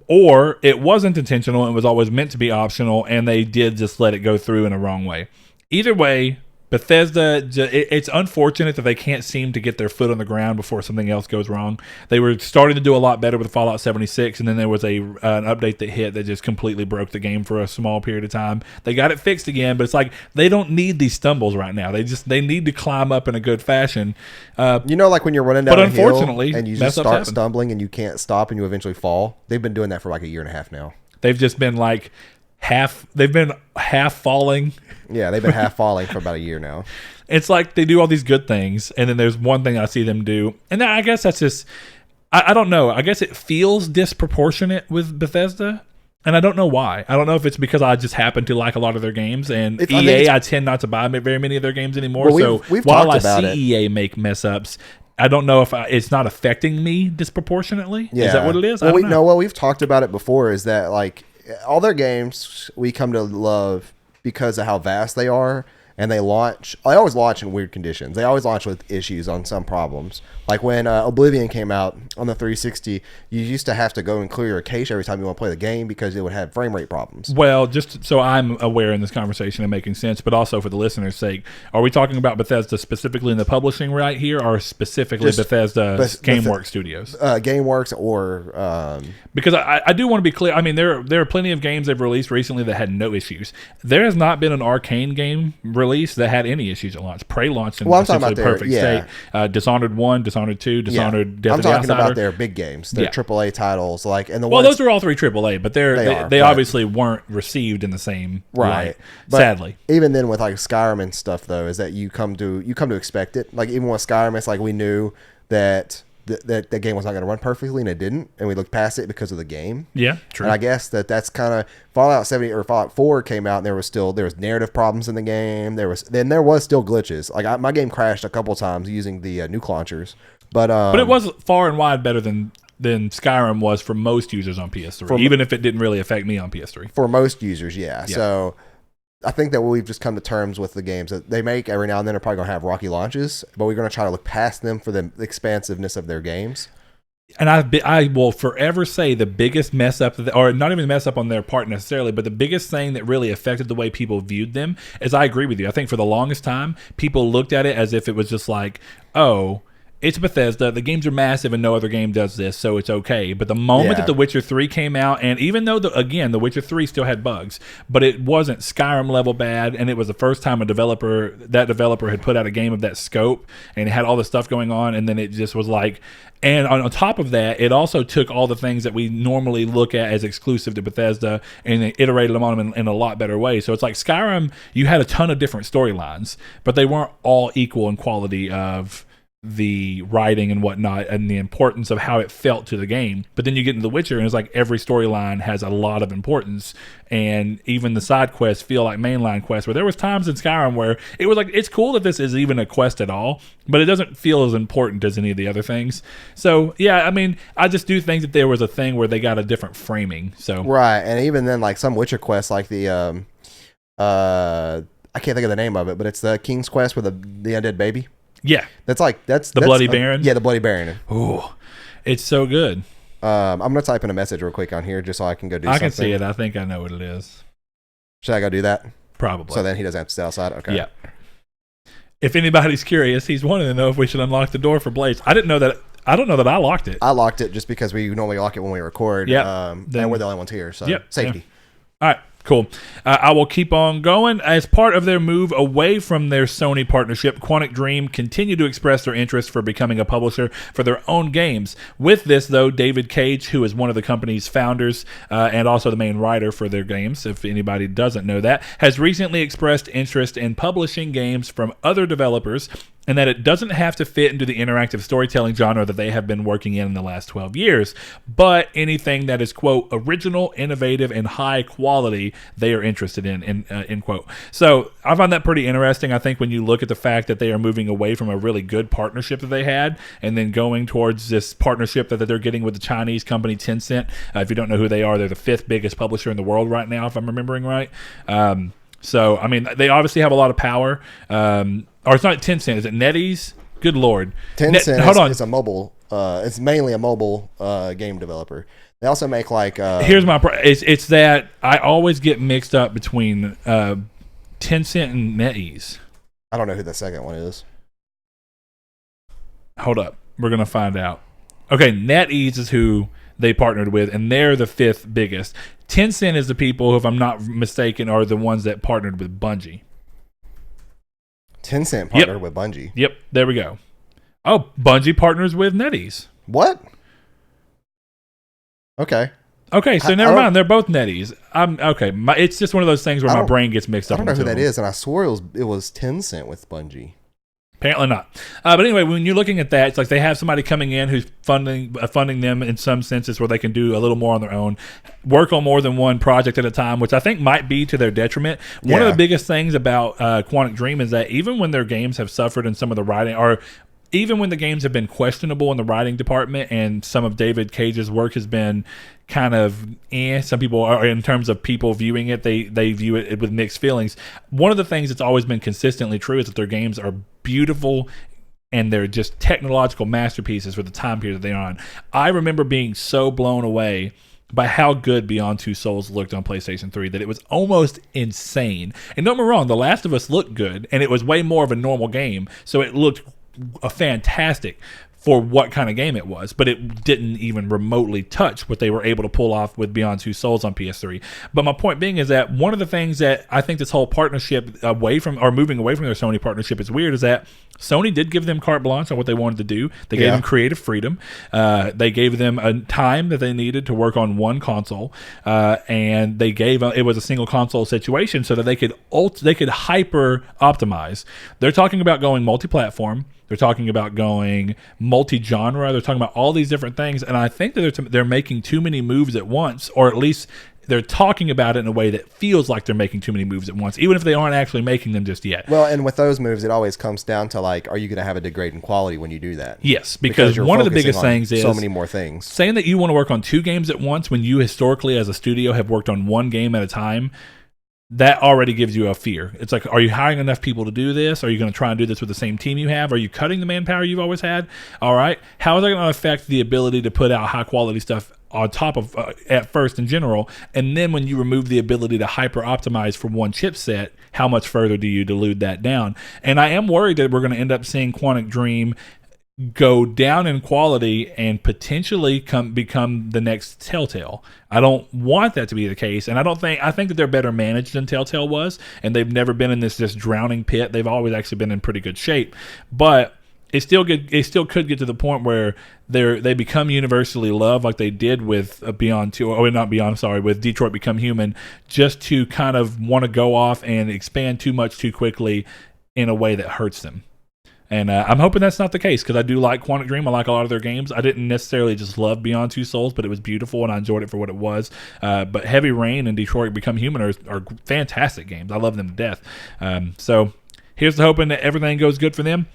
Or it wasn't intentional and was always meant to be optional, and they did just let it go through in a wrong way. Either way, Bethesda, it's unfortunate that they can't seem to get their foot on the ground before something else goes wrong. They were starting to do a lot better with Fallout 76, and then there was an update that hit that just completely broke the game for a small period of time. They got it fixed again, but it's like they don't need these stumbles right now. They need to climb up in a good fashion. Like when you're running down a hill and you just start happen. stumbling and you can't stop and you eventually fall. They've been doing that for like a year and a half now. They've just been like half falling. Yeah, they've been half falling for about a year now. It's like they do all these good things, and then there's one thing I see them do, and I guess that's just, I don't know. I guess it feels disproportionate with Bethesda, and I don't know why. I don't know if it's because I just happen to like a lot of their games, and I tend not to buy very many of their games anymore. Well, we've while I see EA make mess ups, I don't know if it's not affecting me disproportionately. Yeah. Is that what it is? Well, we've talked about it before. Is that like all their games we come to love because of how vast they are, and they always launch in weird conditions. They always launch with issues on some problems. Like when Oblivion came out on the 360, you used to have to go and clear your cache every time you want to play the game because it would have frame rate problems. Well, just so I'm aware in this conversation and making sense, but also for the listener's sake, are we talking about Bethesda specifically in the publishing right here, or specifically Bethesda GameWorks Studios? GameWorks or... because I do want to be clear. I mean, there are plenty of games they've released recently that had no issues. There has not been an Arcane game release that had any issues at launch. Prey launched in essentially perfect state. Dishonored 1, Dishonored 2, Dishonored Death of the Outsider. I'm talking about their big games, their AAA titles, those are all 3 AAA, but they obviously weren't received in the same light. But sadly, even then with like Skyrim and stuff, though, is that you come to expect it. Like even with Skyrim, it's like we knew that that game was not going to run perfectly, and it didn't, and we looked past it because of the game. Yeah, true. And I guess that's kind of Fallout 70 or Fallout 4 came out, and there was narrative problems in the game. There was still glitches. Like my game crashed a couple times using the nuke launchers, but it was far and wide better than Skyrim was for most users on PS3, even if it didn't really affect me on PS3. For most users, yeah. So I think that we've just come to terms with the games that they make every now and then are probably going to have rocky launches, but we're going to try to look past them for the expansiveness of their games. And I will forever say the biggest mess up, or not even mess up on their part necessarily, but the biggest thing that really affected the way people viewed them is, I agree with you. I think for the longest time, people looked at it as if it was just like, oh, it's Bethesda. The games are massive, and no other game does this, so it's okay. But the moment that The Witcher 3 came out, and even though, The Witcher 3 still had bugs, but it wasn't Skyrim level bad, and it was the first time that developer had put out a game of that scope, and it had all this stuff going on, and then it just was like... And on top of that, it also took all the things that we normally look at as exclusive to Bethesda and it iterated them on them in a lot better way. So it's like Skyrim, you had a ton of different storylines, but they weren't all equal in quality of the writing and whatnot and the importance of how it felt to the game. But then you get into The Witcher and it's like every storyline has a lot of importance, and even the side quests feel like mainline quests, where there was times in Skyrim where it was like, it's cool that this is even a quest at all, but it doesn't feel as important as any of the other things. So yeah, I mean, I just do think that there was a thing where they got a different framing. So right, and even then, like some Witcher quests, like the I can't think of the name of it, but it's the King's Quest with the undead baby. Yeah, that's the Bloody Baron. Yeah, the Bloody Baron. Ooh, it's so good. I'm gonna type in a message real quick on here just so I can go do something. I can see it. I think I know what it is. Should I go do that? Probably. So then he doesn't have to stay outside. Okay. Yeah. If anybody's curious, he's wanting to know if we should unlock the door for Blaze. I don't know that I locked it. I locked it just because we normally lock it when we record. Yeah. And we're the only ones here, so safety. Yeah. All right. Cool. I will keep on going. As part of their move away from their Sony partnership, Quantic Dream continued to express their interest for becoming a publisher for their own games. With this, though, David Cage, who is one of the company's founders and also the main writer for their games, if anybody doesn't know that, has recently expressed interest in publishing games from other developers, and that it doesn't have to fit into the interactive storytelling genre that they have been working in the last 12 years, but anything that is, quote, original, innovative, and high quality, they are interested in, end quote. So I find that pretty interesting. I think when you look at the fact that they are moving away from a really good partnership that they had and then going towards this partnership that they're getting with the Chinese company Tencent. If you don't know who they are, they're the 5th biggest publisher in the world right now, if I'm remembering right. So, I mean, they obviously have a lot of power. Or it's not Tencent. Is it NetEase? Good Lord. Tencent is a mobile. It's mainly a mobile game developer. They also make like. Here's my. It's that I always get mixed up between Tencent and NetEase. I don't know who the second one is. Hold up. We're gonna find out. Okay, NetEase is who they partnered with, and they're the 5th biggest. Tencent is the people who, if I'm not mistaken, are the ones that partnered with Bungie. Tencent partnered with Bungie. Yep, there we go. Oh, Bungie partners with NetEase. What? Okay, so never mind. They're both NetEase. Okay. It's just one of those things where my brain gets mixed up. I don't know who that is, and I swore it was Tencent with Bungie. Apparently not. But anyway, when you're looking at that, it's like they have somebody coming in who's funding them in some senses where they can do a little more on their own, work on more than one project at a time, which I think might be to their detriment. One of the biggest things about Quantic Dream is that even when their games have suffered in some of the writing, or even when the games have been questionable in the writing department and some of David Cage's work has been kind of some people are, in terms of people viewing it, they view it with mixed feelings. One of the things that's always been consistently true is that their games are beautiful and they're just technological masterpieces for the time period that they're on. I remember being so blown away by how good Beyond Two Souls looked on PlayStation 3 that it was almost insane. And don't get me wrong, The Last of Us looked good, and it was way more of a normal game, so it looked fantastic for what kind of game it was, but it didn't even remotely touch what they were able to pull off with Beyond Two Souls on PS3. But my point being is that one of the things that I think this whole partnership moving away from their Sony partnership is weird is that Sony did give them carte blanche on what they wanted to do. They gave them creative freedom. They gave them a time that they needed to work on one console, and they gave it was a single console situation so that they could hyper optimize. They're talking about going multi-platform. They're talking about going multi-genre. They're talking about all these different things, and I think that they're making too many moves at once, or at least they're talking about it in a way that feels like they're making too many moves at once, even if they aren't actually making them just yet. Well, and with those moves, it always comes down to, like, are you going to have a degrading quality when you do that? Yes, because one of the biggest things is so many more things. Saying that you want to work on 2 games at once when you historically as a studio have worked on 1 game at a time, that already gives you a fear. It's like, are you hiring enough people to do this? Are you going to try and do this with the same team you have? Are you cutting the manpower you've always had? All right. How is that going to affect the ability to put out high quality stuff on top of at first in general? And then when you remove the ability to hyper optimize for one chipset, how much further do you dilute that down? And I am worried that we're going to end up seeing Quantic Dream go down in quality and potentially become the next Telltale. I don't want that to be the case, and I think that they're better managed than Telltale was, and they've never been in this just drowning pit. They've always actually been in pretty good shape, but it still could get to the point where they become universally loved, like they did with Beyond 2, or not Beyond, sorry, with Detroit Become Human, just to kind of want to go off and expand too much too quickly in a way that hurts them. And I'm hoping that's not the case, because I do like Quantic Dream. I like a lot of their games. I didn't necessarily just love Beyond Two Souls, but it was beautiful, and I enjoyed it for what it was. But Heavy Rain and Detroit Become Human are fantastic games. I love them to death. So here's to hoping that everything goes good for them.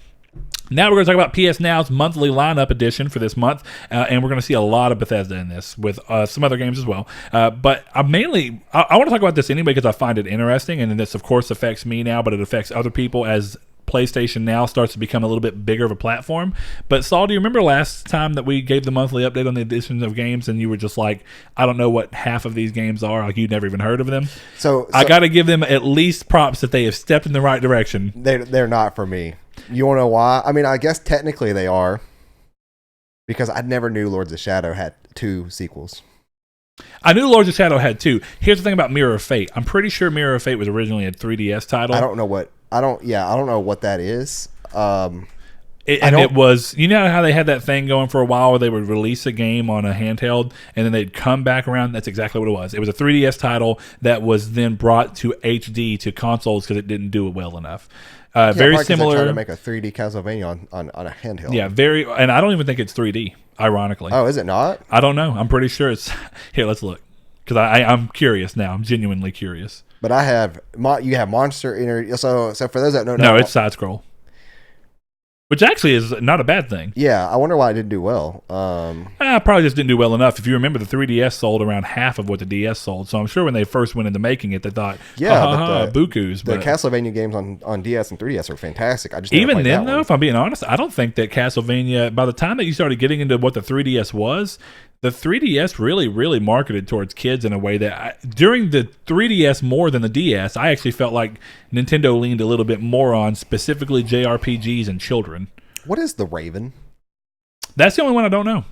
Now we're going to talk about PS Now's monthly lineup edition for this month, and we're going to see a lot of Bethesda in this with some other games as well. But I want to talk about this anyway because I find it interesting, and this, of course, affects me now, but it affects other people as PlayStation Now starts to become a little bit bigger of a platform. But Saul, do you remember last time that we gave the monthly update on the editions of games, and you were just like, I don't know what half of these games are, like you'd never even heard of them? So I got to give them at least props that they have stepped in the right direction. They're not for me. You want to know why? I mean, I guess technically they are, because I never knew Lords of Shadow had 2 sequels. I knew Lords of Shadow had 2. Here's the thing about Mirror of Fate. I'm pretty sure Mirror of Fate was originally a 3DS title. I don't know what that is. It was, you know how they had that thing going for a while where they would release a game on a handheld and then they'd come back around. That's exactly what it was. It was a 3DS title that was then brought to HD to consoles because it didn't do it well enough. Very similar. Trying to make a 3D Castlevania on a handheld. Yeah, and I don't even think it's 3D. Ironically. Oh, is it not? I don't know. I'm pretty sure it's. Here, let's look, because I'm curious now. I'm genuinely curious. But you have Monster Energy. So for those that don't know, no, it's side scroll, which actually is not a bad thing. Yeah, I wonder why it didn't do well. Probably just didn't do well enough. If you remember, the 3DS sold around half of what the DS sold. So I'm sure when they first went into making it, they thought, bukus. The Castlevania games on DS and 3DS are fantastic. I just even then, though, if I'm being honest, I don't think that Castlevania, by the time that you started getting into what the 3DS was, the 3DS really, really marketed towards kids in a way that during the 3DS more than the DS, I actually felt like Nintendo leaned a little bit more on specifically JRPGs and children. What is the Raven? That's the only one I don't know.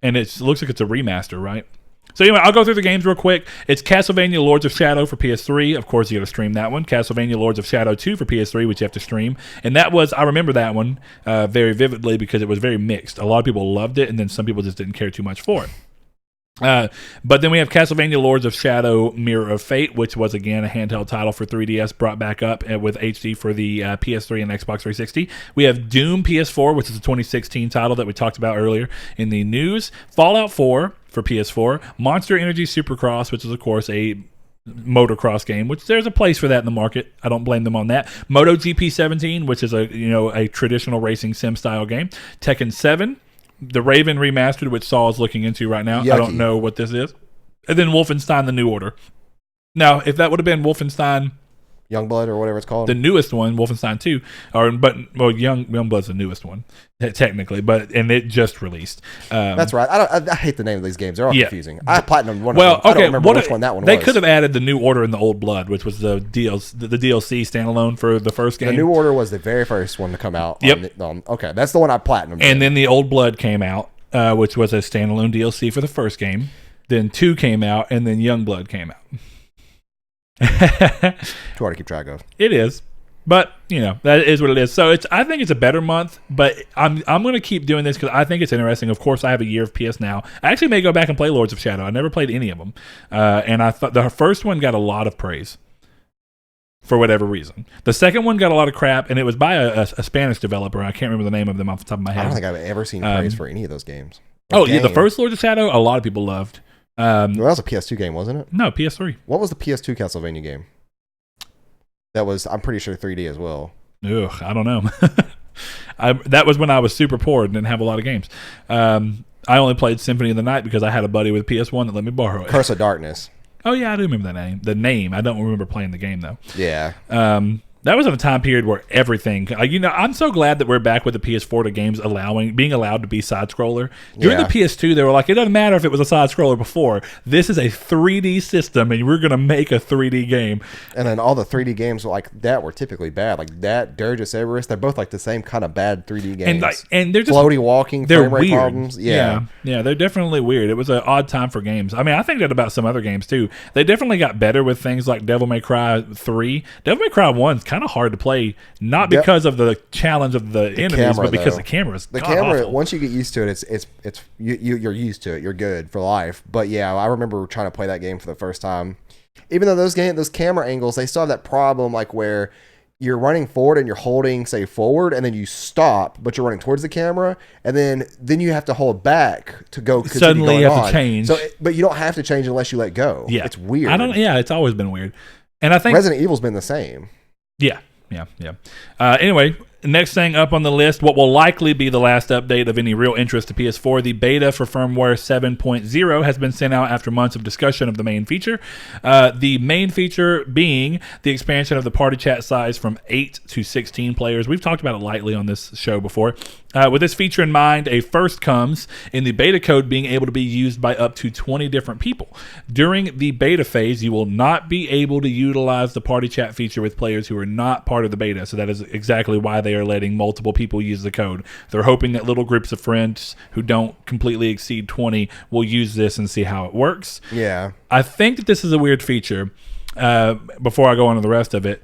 And it looks like it's a remaster, right? So anyway, I'll go through the games real quick. It's Castlevania Lords of Shadow for PS3. Of course, you got to stream that one. Castlevania Lords of Shadow 2 for PS3, which you have to stream. And that was, I remember that one very vividly because it was very mixed. A lot of people loved it, and then some people just didn't care too much for it. But then we have Castlevania Lords of Shadow Mirror of Fate, which was again a handheld title for 3DS brought back up with HD for the PS3 and Xbox 360. We have Doom PS4, which is a 2016 title that we talked about earlier in the news. Fallout 4 for PS4. Monster Energy Supercross, which is of course a motocross game, which there's a place for that in the market. I don't blame them on that. MotoGP 17, which is a traditional racing sim style game. Tekken 7. The Raven Remastered, which Saul is looking into right now. Yucky. I don't know what this is. And then Wolfenstein: The New Order. Now, if that would have been Wolfenstein Youngblood or whatever it's called, the newest one, Wolfenstein 2, Youngblood's the newest one technically, and it just released. That's right. I hate the name of these games. They're all confusing. I platinumed one. Well, of them. I don't remember which one that one was. They could have added the New Order and the Old Blood, which was the DLC standalone for the first game. The New Order was the very first one to come out. Yep. Okay, that's the one I platinumed. And then the Old Blood came out, which was a standalone DLC for the first game. Then 2 came out, and then Youngblood came out. Too hard to keep track of. It is, but that is what it is. So I think it's a better month, but I'm going to keep doing this because I think it's interesting. Of course, I have a year of PS Now. I actually may go back and play Lords of Shadow. I never played any of them, and I thought the first one got a lot of praise for whatever reason. The second one got a lot of crap, and it was by a Spanish developer. I can't remember the name of them off the top of my head. I don't think I've ever seen praise for any of those games. Yeah, the first Lords of Shadow, a lot of people loved. Well, that was a PS2 game, wasn't it? No, PS3. What was the PS2 Castlevania game? That was, I'm pretty sure, 3D as well. Ugh, I don't know. That was when I was super poor and didn't have a lot of games. I only played Symphony of the Night because I had a buddy with PS1 that let me borrow it. Curse of Darkness. Oh, yeah, I do remember that name. The name. I don't remember playing the game, though. Yeah. That was in a time period where everything, I'm so glad that we're back with the PS4 to games being allowed to be side scroller. During the PS2, they were like, it doesn't matter if it was a side scroller before. This is a 3D system, and we're going to make a 3D game. And then all the 3D games like that were typically bad. Like that, Dirge Cerberus, they're both like the same kind of bad 3D games. And they're just floaty walking, they're frame rate weird. problems. Yeah, they're definitely weird. It was an odd time for games. I mean, I think that about some other games too. They definitely got better with things like Devil May Cry 3. Devil May Cry 1 is kind of hard to play. Not because of the challenge of the enemies, camera, but because the camera is awful. Once you get used to it, you're used to it. You're good for life. But yeah, I remember trying to play that game for the first time. Even though those camera angles, they still have that problem like where you're running forward and you're holding, say, forward, and then you stop, but you're running towards the camera, and then you have to hold back to go. Suddenly you have to change. But you don't have to change unless you let go. Yeah, it's weird. It's always been weird, and I think Resident Evil's been the same. Yeah. Anyway, next thing up on the list, what will likely be the last update of any real interest to PS4, the beta for firmware 7.0 has been sent out after months of discussion of the main feature. The main feature being the expansion of the party chat size from 8 to 16 players. We've talked about it lightly on this show before. With this feature in mind, a first comes in the beta code being able to be used by up to 20 different people. During the beta phase, you will not be able to utilize the party chat feature with players who are not part of the beta. So that is exactly why they are letting multiple people use the code. They're hoping that little groups of friends who don't completely exceed 20 will use this and see how it works. Yeah. I think that this is a weird feature. Before I go on to the rest of it,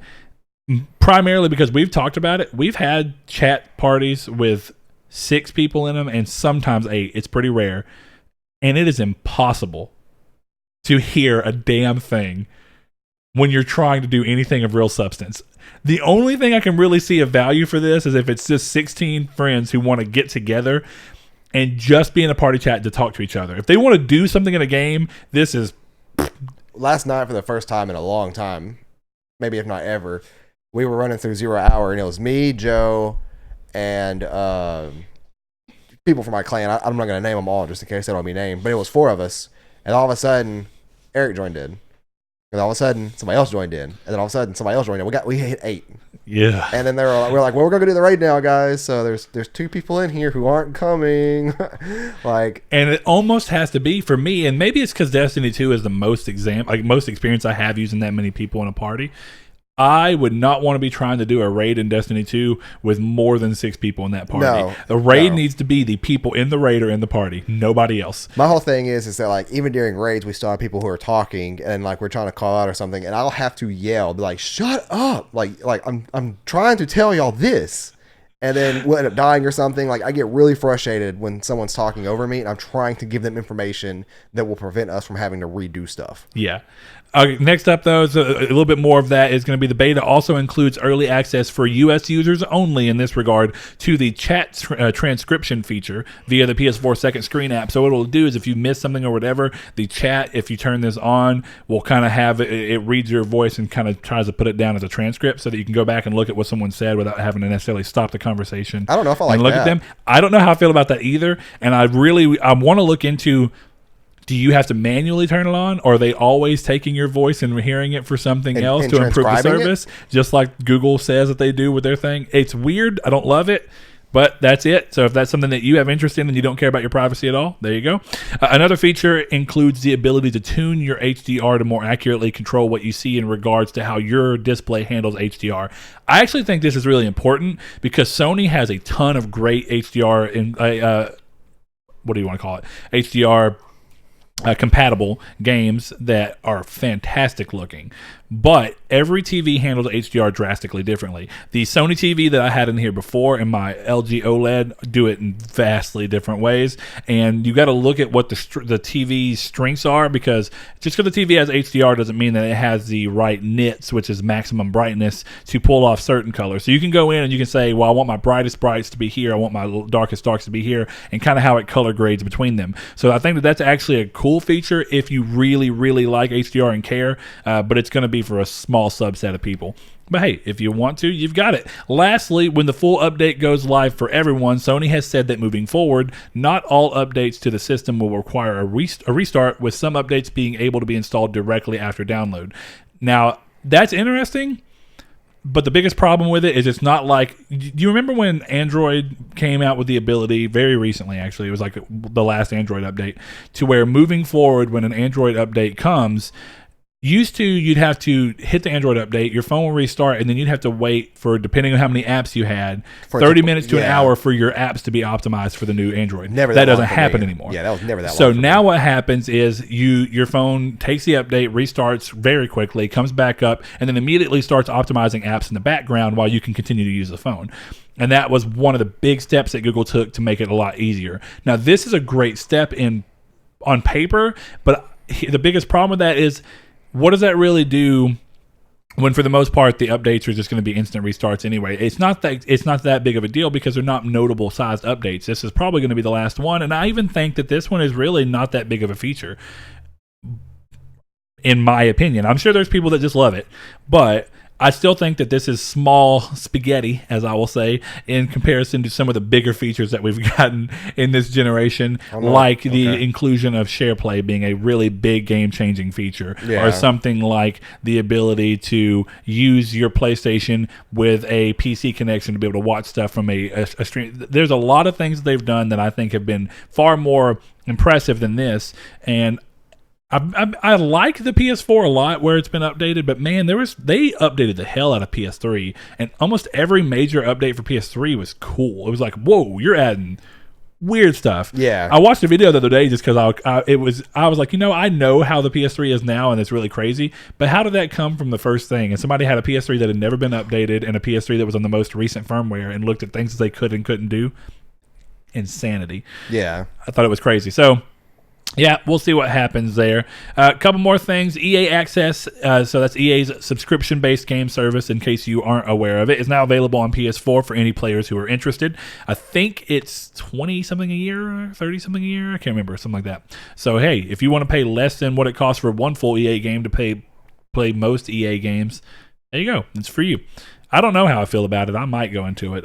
primarily because we've talked about it. We've had chat parties with 6 people in them and sometimes 8. It's pretty rare. And it is impossible to hear a damn thing when you're trying to do anything of real substance. The only thing I can really see of value for this is if it's just 16 friends who want to get together and just be in a party chat to talk to each other. If they want to do something in a game, this is... Last night, for the first time in a long time, maybe if not ever, we were running through 0 Hour, and it was me, Joe, and people from my clan. I'm not going to name them all just in case they don't be named, but it was 4 of us, and all of a sudden, Eric joined in. And all of a sudden, somebody else joined in. And then all of a sudden, somebody else joined in. We hit 8. Yeah. And then we're like, well, we're going to do the raid now, guys. So there's 2 people in here who aren't coming. And it almost has to be for me, and maybe it's because Destiny 2 is the most experience I have using that many people in a party. I would not want to be trying to do a raid in Destiny 2 with more than 6 people in that party. No, the raid needs to be the people in the raid or in the party, nobody else. My whole thing is that like even during raids we still have people who are talking and like we're trying to call out or something, and I'll have to yell, be like, "Shut up!" Like I'm trying to tell y'all this, and then we'll end up dying or something. Like I get really frustrated when someone's talking over me, and I'm trying to give them information that will prevent us from having to redo stuff. Yeah. Next up, though, is a little bit more of that is going to be the beta also includes early access for U.S. users only in this regard to the chat transcription feature via the PS4 second screen app. So what it'll do is if you miss something or whatever, the chat, if you turn this on, will kind of have it reads your voice and kind of tries to put it down as a transcript so that you can go back and look at what someone said without having to necessarily stop the conversation. I don't know if I like look that. At them. I don't know how I feel about that either, and I want to look into. Do you have to manually turn it on, or are they always taking your voice and hearing it for something else to improve the service? Just like Google says that they do with their thing. It's weird. I don't love it, but that's it. So if that's something that you have interest in and you don't care about your privacy at all, there you go. Another feature includes the ability to tune your HDR to more accurately control what you see in regards to how your display handles HDR. I actually think this is really important because Sony has a ton of great HDR what do you want to call it? HDR compatible games that are fantastic looking, but every TV handles HDR drastically differently. The Sony TV that I had in here before and my LG OLED do it in vastly different ways, and you got to look at what the TV's strengths are, because just because the TV has HDR doesn't mean that it has the right nits, which is maximum brightness, to pull off certain colors. So you can go in and you can say, well, I want my brightest brights to be here, I want my darkest darks to be here, and kind of how it color grades between them. So I think that that's actually a cool feature if you really, really like HDR and care, but it's going to be for a small subset of people. But hey, if you want to, you've got it. Lastly, when the full update goes live for everyone, Sony has said that moving forward, not all updates to the system will require a restart, with some updates being able to be installed directly after download. Now, that's interesting. But the biggest problem with it is it's not like. Do you remember when Android came out with the ability very recently? Actually, it was like the last Android update, to where moving forward, when an Android update comes. Used to, you'd have to hit the Android update, your phone will restart, and then you'd have to wait for, depending on how many apps you had, 30 minutes to an hour for your apps to be optimized for the new Android. That doesn't happen anymore. Yeah, that was never that long. So now what happens is your phone takes the update, restarts very quickly, comes back up, and then immediately starts optimizing apps in the background while you can continue to use the phone. And that was one of the big steps that Google took to make it a lot easier. Now, this is a great step on paper, but the biggest problem with that is, what does that really do when, for the most part, the updates are just going to be instant restarts anyway? It's not that big of a deal because they're not notable sized updates. This is probably going to be the last one, and I even think that this one is really not that big of a feature, in my opinion. I'm sure there's people that just love it, but I still think that this is small spaghetti, as I will say, in comparison to some of the bigger features that we've gotten in this generation, like the inclusion of SharePlay being a really big game-changing feature, or something like the ability to use your PlayStation with a PC connection to be able to watch stuff from a stream. There's a lot of things they've done that I think have been far more impressive than this, and I like the PS4 a lot where it's been updated, but man, they updated the hell out of PS3, and almost every major update for PS3 was cool. It was like, whoa, you're adding weird stuff. Yeah. I watched a video the other day just because I was like, I know how the PS3 is now, and it's really crazy, but how did that come from the first thing? And somebody had a PS3 that had never been updated and a PS3 that was on the most recent firmware and looked at things that they could and couldn't do. Insanity. Yeah. I thought it was crazy. So, yeah, we'll see what happens there. A couple more things. EA Access, so that's EA's subscription-based game service, in case you aren't aware of it, is now available on PS4 for any players who are interested. I think it's 20-something a year, 30-something a year. I can't remember, something like that. So, hey, if you want to pay less than what it costs for one full EA game to play most EA games, there you go. It's for you. I don't know how I feel about it. I might go into it.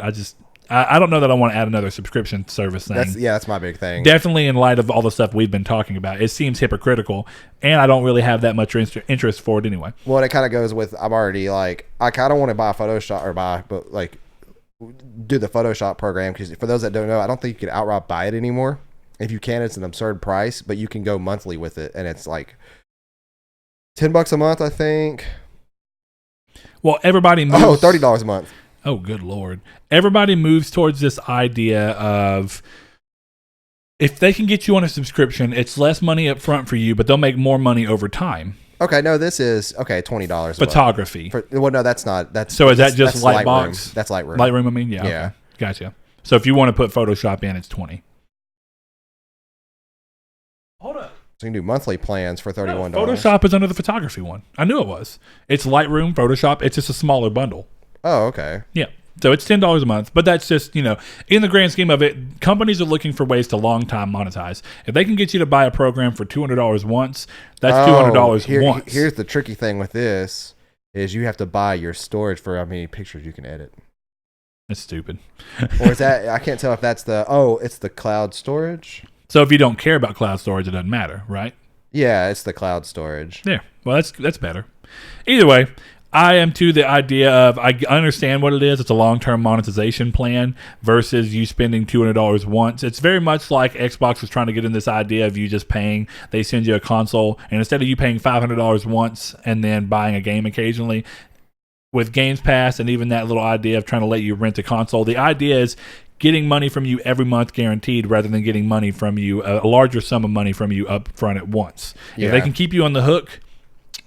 I don't know that I want to add another subscription service thing. That's my big thing. Definitely in light of all the stuff we've been talking about. It seems hypocritical, and I don't really have that much interest for it anyway. Well, it kind of goes with, I'm already like, I kind of want to buy Photoshop do the Photoshop program, because for those that don't know, I don't think you can outright buy it anymore. If you can, it's an absurd price, but you can go monthly with it, and it's like $10 a month, I think. Well, everybody moves. $30 a month. Oh, good Lord. Everybody moves towards this idea of, if they can get you on a subscription, it's less money up front for you, but they'll make more money over time. Okay, no, this is, $20 photography. Well, no, that's not. So is that just Lightbox? That's Lightroom. Lightroom, I mean? Yeah. Okay. Gotcha. So if you want to put Photoshop in, it's $20. Hold up. So you can do monthly plans for $31. No, Photoshop is under the photography one. I knew it was. It's Lightroom, Photoshop. It's just a smaller bundle. Oh, okay. Yeah. So it's $10 a month, but that's just, in the grand scheme of it, companies are looking for ways to long time monetize. If they can get you to buy a program for $200 once, that's $200 once. Here's the tricky thing with this, is you have to buy your storage for how many pictures you can edit. That's stupid. Or is that, I can't tell if that's it's the cloud storage. So if you don't care about cloud storage, it doesn't matter, right? Yeah, it's the cloud storage. Yeah. Well, that's better. Either way, I am to the idea of, I understand what it is. It's a long-term monetization plan versus you spending $200 once. It's very much like Xbox was trying to get in this idea of you just paying. They send you a console, and instead of you paying $500 once and then buying a game occasionally, with Games Pass and even that little idea of trying to let you rent a console, the idea is getting money from you every month guaranteed, rather than getting money from you, a larger sum of money from you up front at once. Yeah. If they can keep you on the hook,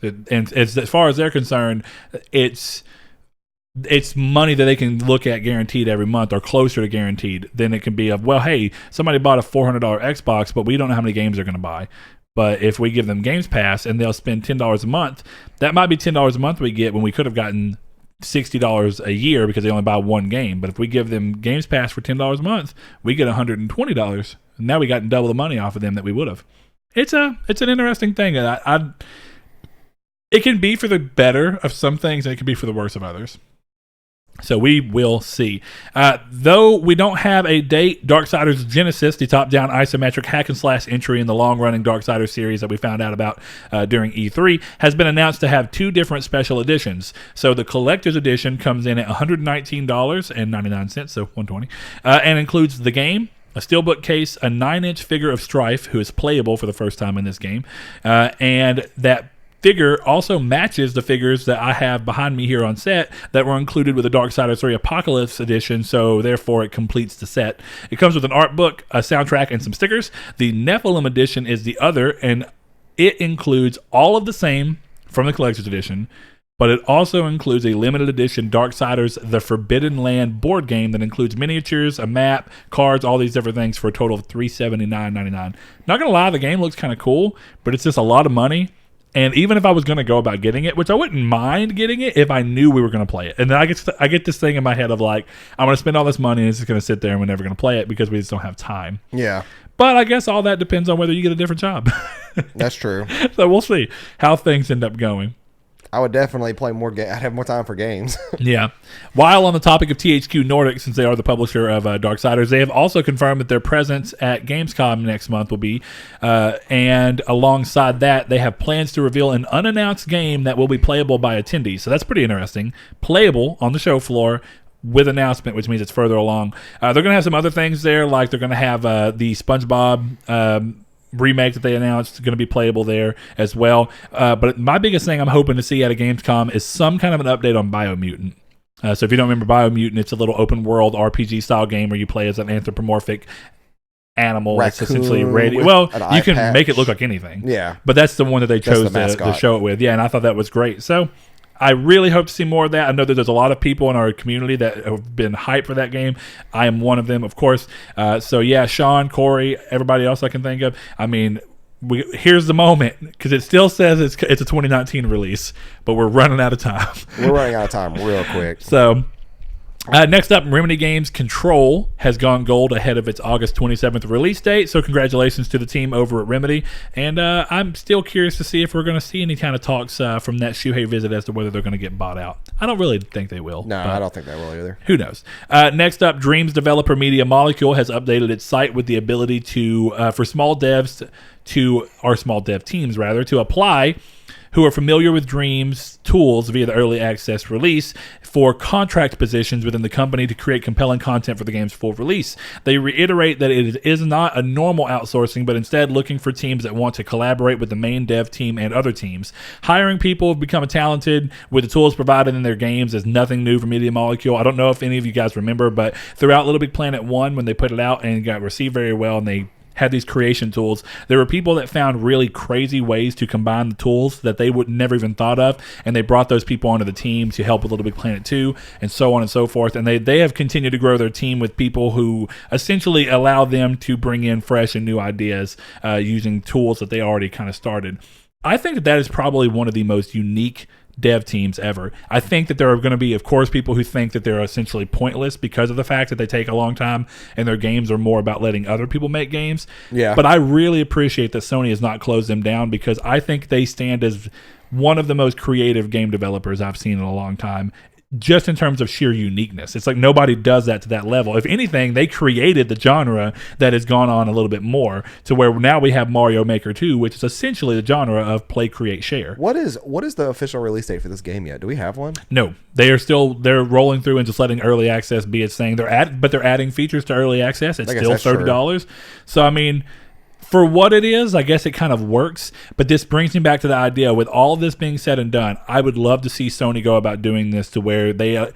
and as far as they're concerned, it's money that they can look at guaranteed every month, or closer to guaranteed. Then it can be of, well, hey, somebody bought a $400 Xbox, but we don't know how many games they're going to buy. But if we give them Games Pass and they'll spend $10 a month, that might be $10 a month we get when we could have gotten $60 a year because they only buy one game. But if we give them Games Pass for $10 a month, we get $120. And now we got double the money off of them that we would have. It's an interesting thing. It can be for the better of some things, and it can be for the worse of others. So we will see. Though we don't have a date, Darksiders Genesis, the top-down isometric hack-and-slash entry in the long-running Darksiders series that we found out about during E3, has been announced to have 2 different special editions. So the collector's edition comes in at $119.99, so $120, and includes the game, a steelbook case, a 9-inch figure of Strife, who is playable for the first time in this game, and that figure also matches the figures that I have behind me here on set that were included with the Darksiders 3 Apocalypse edition, so therefore it completes the set. It comes with an art book, a soundtrack, and some stickers. The Nephilim edition is the other, and it includes all of the same from the collector's edition, but it also includes a limited edition Darksiders The Forbidden Land board game that includes miniatures, a map, cards, all these different things for a total of $379.99. Not gonna lie, the game looks kind of cool, but it's just a lot of money. And even if I was going to go about getting it, which I wouldn't mind getting it if I knew we were going to play it. And then I get this thing in my head of like, I'm going to spend all this money and it's just going to sit there and we're never going to play it because we just don't have time. Yeah. But I guess all that depends on whether you get a different job. That's true. So we'll see how things end up going. I would definitely play more games. I'd have more time for games. Yeah. While on the topic of THQ Nordic, since they are the publisher of Darksiders, they have also confirmed that their presence at Gamescom next month will be, and alongside that, they have plans to reveal an unannounced game that will be playable by attendees. So that's pretty interesting. Playable on the show floor with announcement, which means it's further along. They're going to have some other things there, like they're going to have the SpongeBob remake that they announced going to be playable there as well. But my biggest thing I'm hoping to see at a Gamescom is some kind of an update on Biomutant. So if you don't remember Biomutant, it's a little open world RPG style game where you play as an anthropomorphic animal. It's essentially radio. Well, you can make it look like anything. Yeah. But that's the one that they chose to show it with. Yeah, and I thought that was great. So I really hope to see more of that. I know that there's a lot of people in our community that have been hyped for that game. I am one of them, of course. So yeah, Sean, Corey, everybody else I can think of. I mean, here's the moment, because it still says it's a 2019 release, but we're running out of time. We're running out of time real quick. So next up, Remedy Games Control has gone gold ahead of its August 27th release date, so congratulations to the team over at Remedy. And I'm still curious to see if we're going to see any kind of talks from that Shuhei visit as to whether they're going to get bought out. I don't really think they will. No, I don't think they will either. Who knows? Next up, Dreams developer Media Molecule has updated its site with the ability to for small dev teams to apply who are familiar with Dream's tools via the early access release for contract positions within the company to create compelling content for the game's full release. They reiterate that it is not a normal outsourcing, but instead looking for teams that want to collaborate with the main dev team and other teams. Hiring people who've become talented with the tools provided in their games is nothing new for Media Molecule. I don't know if any of you guys remember, but throughout Little Big Planet 1, when they put it out and got received very well, and they had these creation tools, there were people that found really crazy ways to combine the tools that they would never even thought of, and they brought those people onto the team to help with Little Big Planet 2 and so on and so forth. And they have continued to grow their team with people who essentially allow them to bring in fresh and new ideas using tools that they already kind of started. I think that is probably one of the most unique dev teams ever. I think that there are going to be, of course, people who think that they're essentially pointless because of the fact that they take a long time and their games are more about letting other people make games. Yeah. But I really appreciate that Sony has not closed them down, because I think they stand as one of the most creative game developers I've seen in a long time, just in terms of sheer uniqueness. It's like nobody does that to that level. If anything, they created the genre that has gone on a little bit more to where now we have Mario Maker 2, which is essentially the genre of play, create, share. What is the official release date for this game yet? Do we have one? No. They're rolling through and just letting early access be its thing. They're adding features to early access. It's still $30. True. So I mean, for what it is, I guess it kind of works, but this brings me back to the idea, with all this being said and done, I would love to see Sony go about doing this to where they,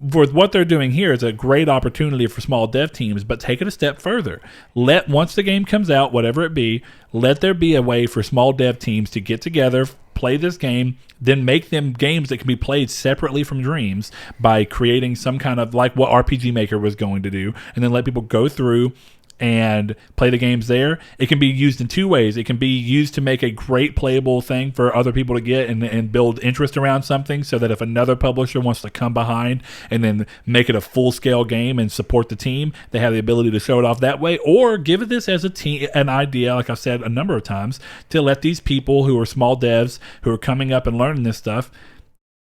for what they're doing here is a great opportunity for small dev teams, but take it a step further. Once the game comes out, whatever it be, let there be a way for small dev teams to get together, play this game, then make them games that can be played separately from Dreams by creating some kind of, like what RPG Maker was going to do, and then let people go through and play the games there. It can be used in two ways. It can be used to make a great playable thing for other people to get and build interest around something, so that if another publisher wants to come behind and then make it a full-scale game and support the team, they have the ability to show it off that way, or give this as an idea, like I've said a number of times, to let these people who are small devs who are coming up and learning this stuff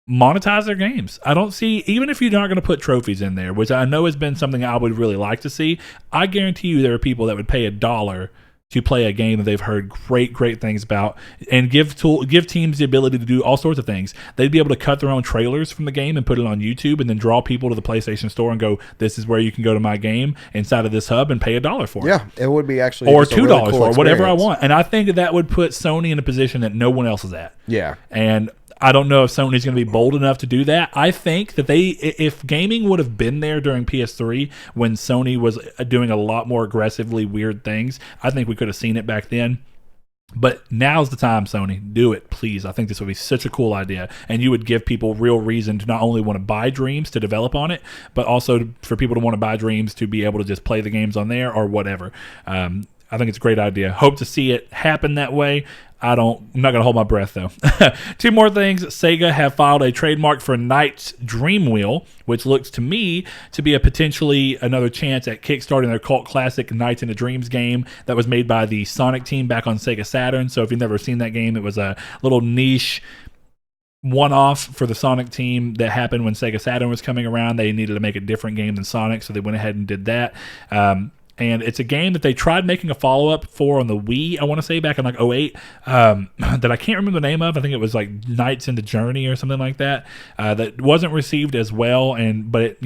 monetize their games. I don't see, even if you're not going to put trophies in there, which I know has been something I would really like to see, I guarantee you there are people that would pay $1 to play a game that they've heard great things about, and give teams the ability to do all sorts of things. They'd be able to cut their own trailers from the game and put it on YouTube, and then draw people to the PlayStation Store and go, this is where you can go to my game inside of this hub and pay $1 for it. Yeah, it would be actually, or $2 really cool for it, whatever I want. And I think that would put Sony in a position that no one else is at. Yeah. And I don't know if Sony's going to be bold enough to do that. I think that if gaming would have been there during PS3 when Sony was doing a lot more aggressively weird things, I think we could have seen it back then. But now's the time, Sony. Do it, please. I think this would be such a cool idea. And you would give people real reason to not only want to buy Dreams to develop on it, but also for people to want to buy Dreams to be able to just play the games on there or whatever. I think it's a great idea. Hope to see it happen that way. I'm not going to hold my breath, though. Two more things. Sega have filed a trademark for Knight's Dream Wheel, which looks to me to be a potentially another chance at kickstarting their cult classic Nights into Dreams game that was made by the Sonic team back on Sega Saturn. So if you've never seen that game, it was a little niche one-off for the Sonic team that happened when Sega Saturn was coming around. They needed to make a different game than Sonic, so they went ahead and did that. And it's a game that they tried making a follow-up for on the Wii, I want to say, back in like 2008, that I can't remember the name of. I think it was like Nights into Journey or something like that. That wasn't received as well. But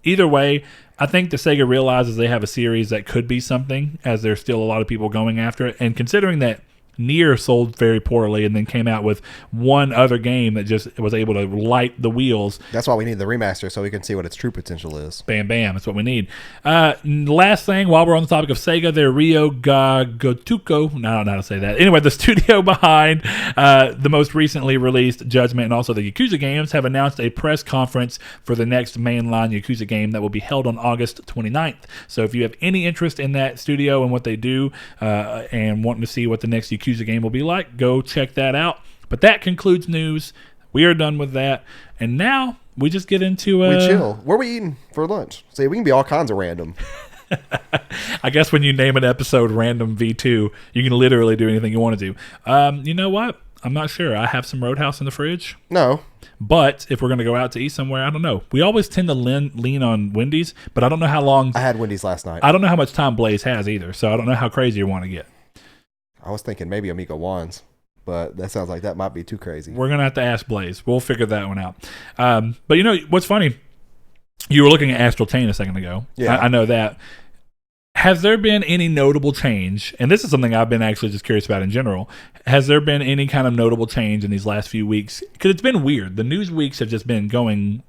either way, I think the Sega realizes they have a series that could be something, as there's still a lot of people going after it. And considering that Nier sold very poorly and then came out with one other game that just was able to light the wheels. That's why we need the remaster, so we can see what its true potential is. Bam, bam. That's what we need. Last thing, while we're on the topic of Sega, their Ryo Gotoku, I don't know how to say that. Anyway, the studio behind the most recently released Judgment and also the Yakuza games have announced a press conference for the next mainline Yakuza game that will be held on August 29th. So if you have any interest in that studio and what they do and wanting to see what the next Yakuza game will be like, go check that out. But that concludes news. We are done with that, and now we just get into we chill. Where are we eating for lunch? See, we can be all kinds of random. I guess when you name an episode Random V2, you can literally do anything you want to do. You know what? I'm not sure. I have some Roadhouse in the fridge. No. But if we're going to go out to eat somewhere, I don't know. We always tend to lean on Wendy's, but I don't know how long. I had Wendy's last night. I don't know how much time Blaze has either, so I don't know how crazy you want to get. I was thinking maybe Amico Juan's, but that sounds like that might be too crazy. We're going to have to ask Blaze. We'll figure that one out. But what's funny? You were looking at Astral Chain a second ago. Yeah. I know that. Has there been any notable change? And this is something I've been actually just curious about in general. Has there been any kind of notable change in these last few weeks? Because it's been weird. The news weeks have just been going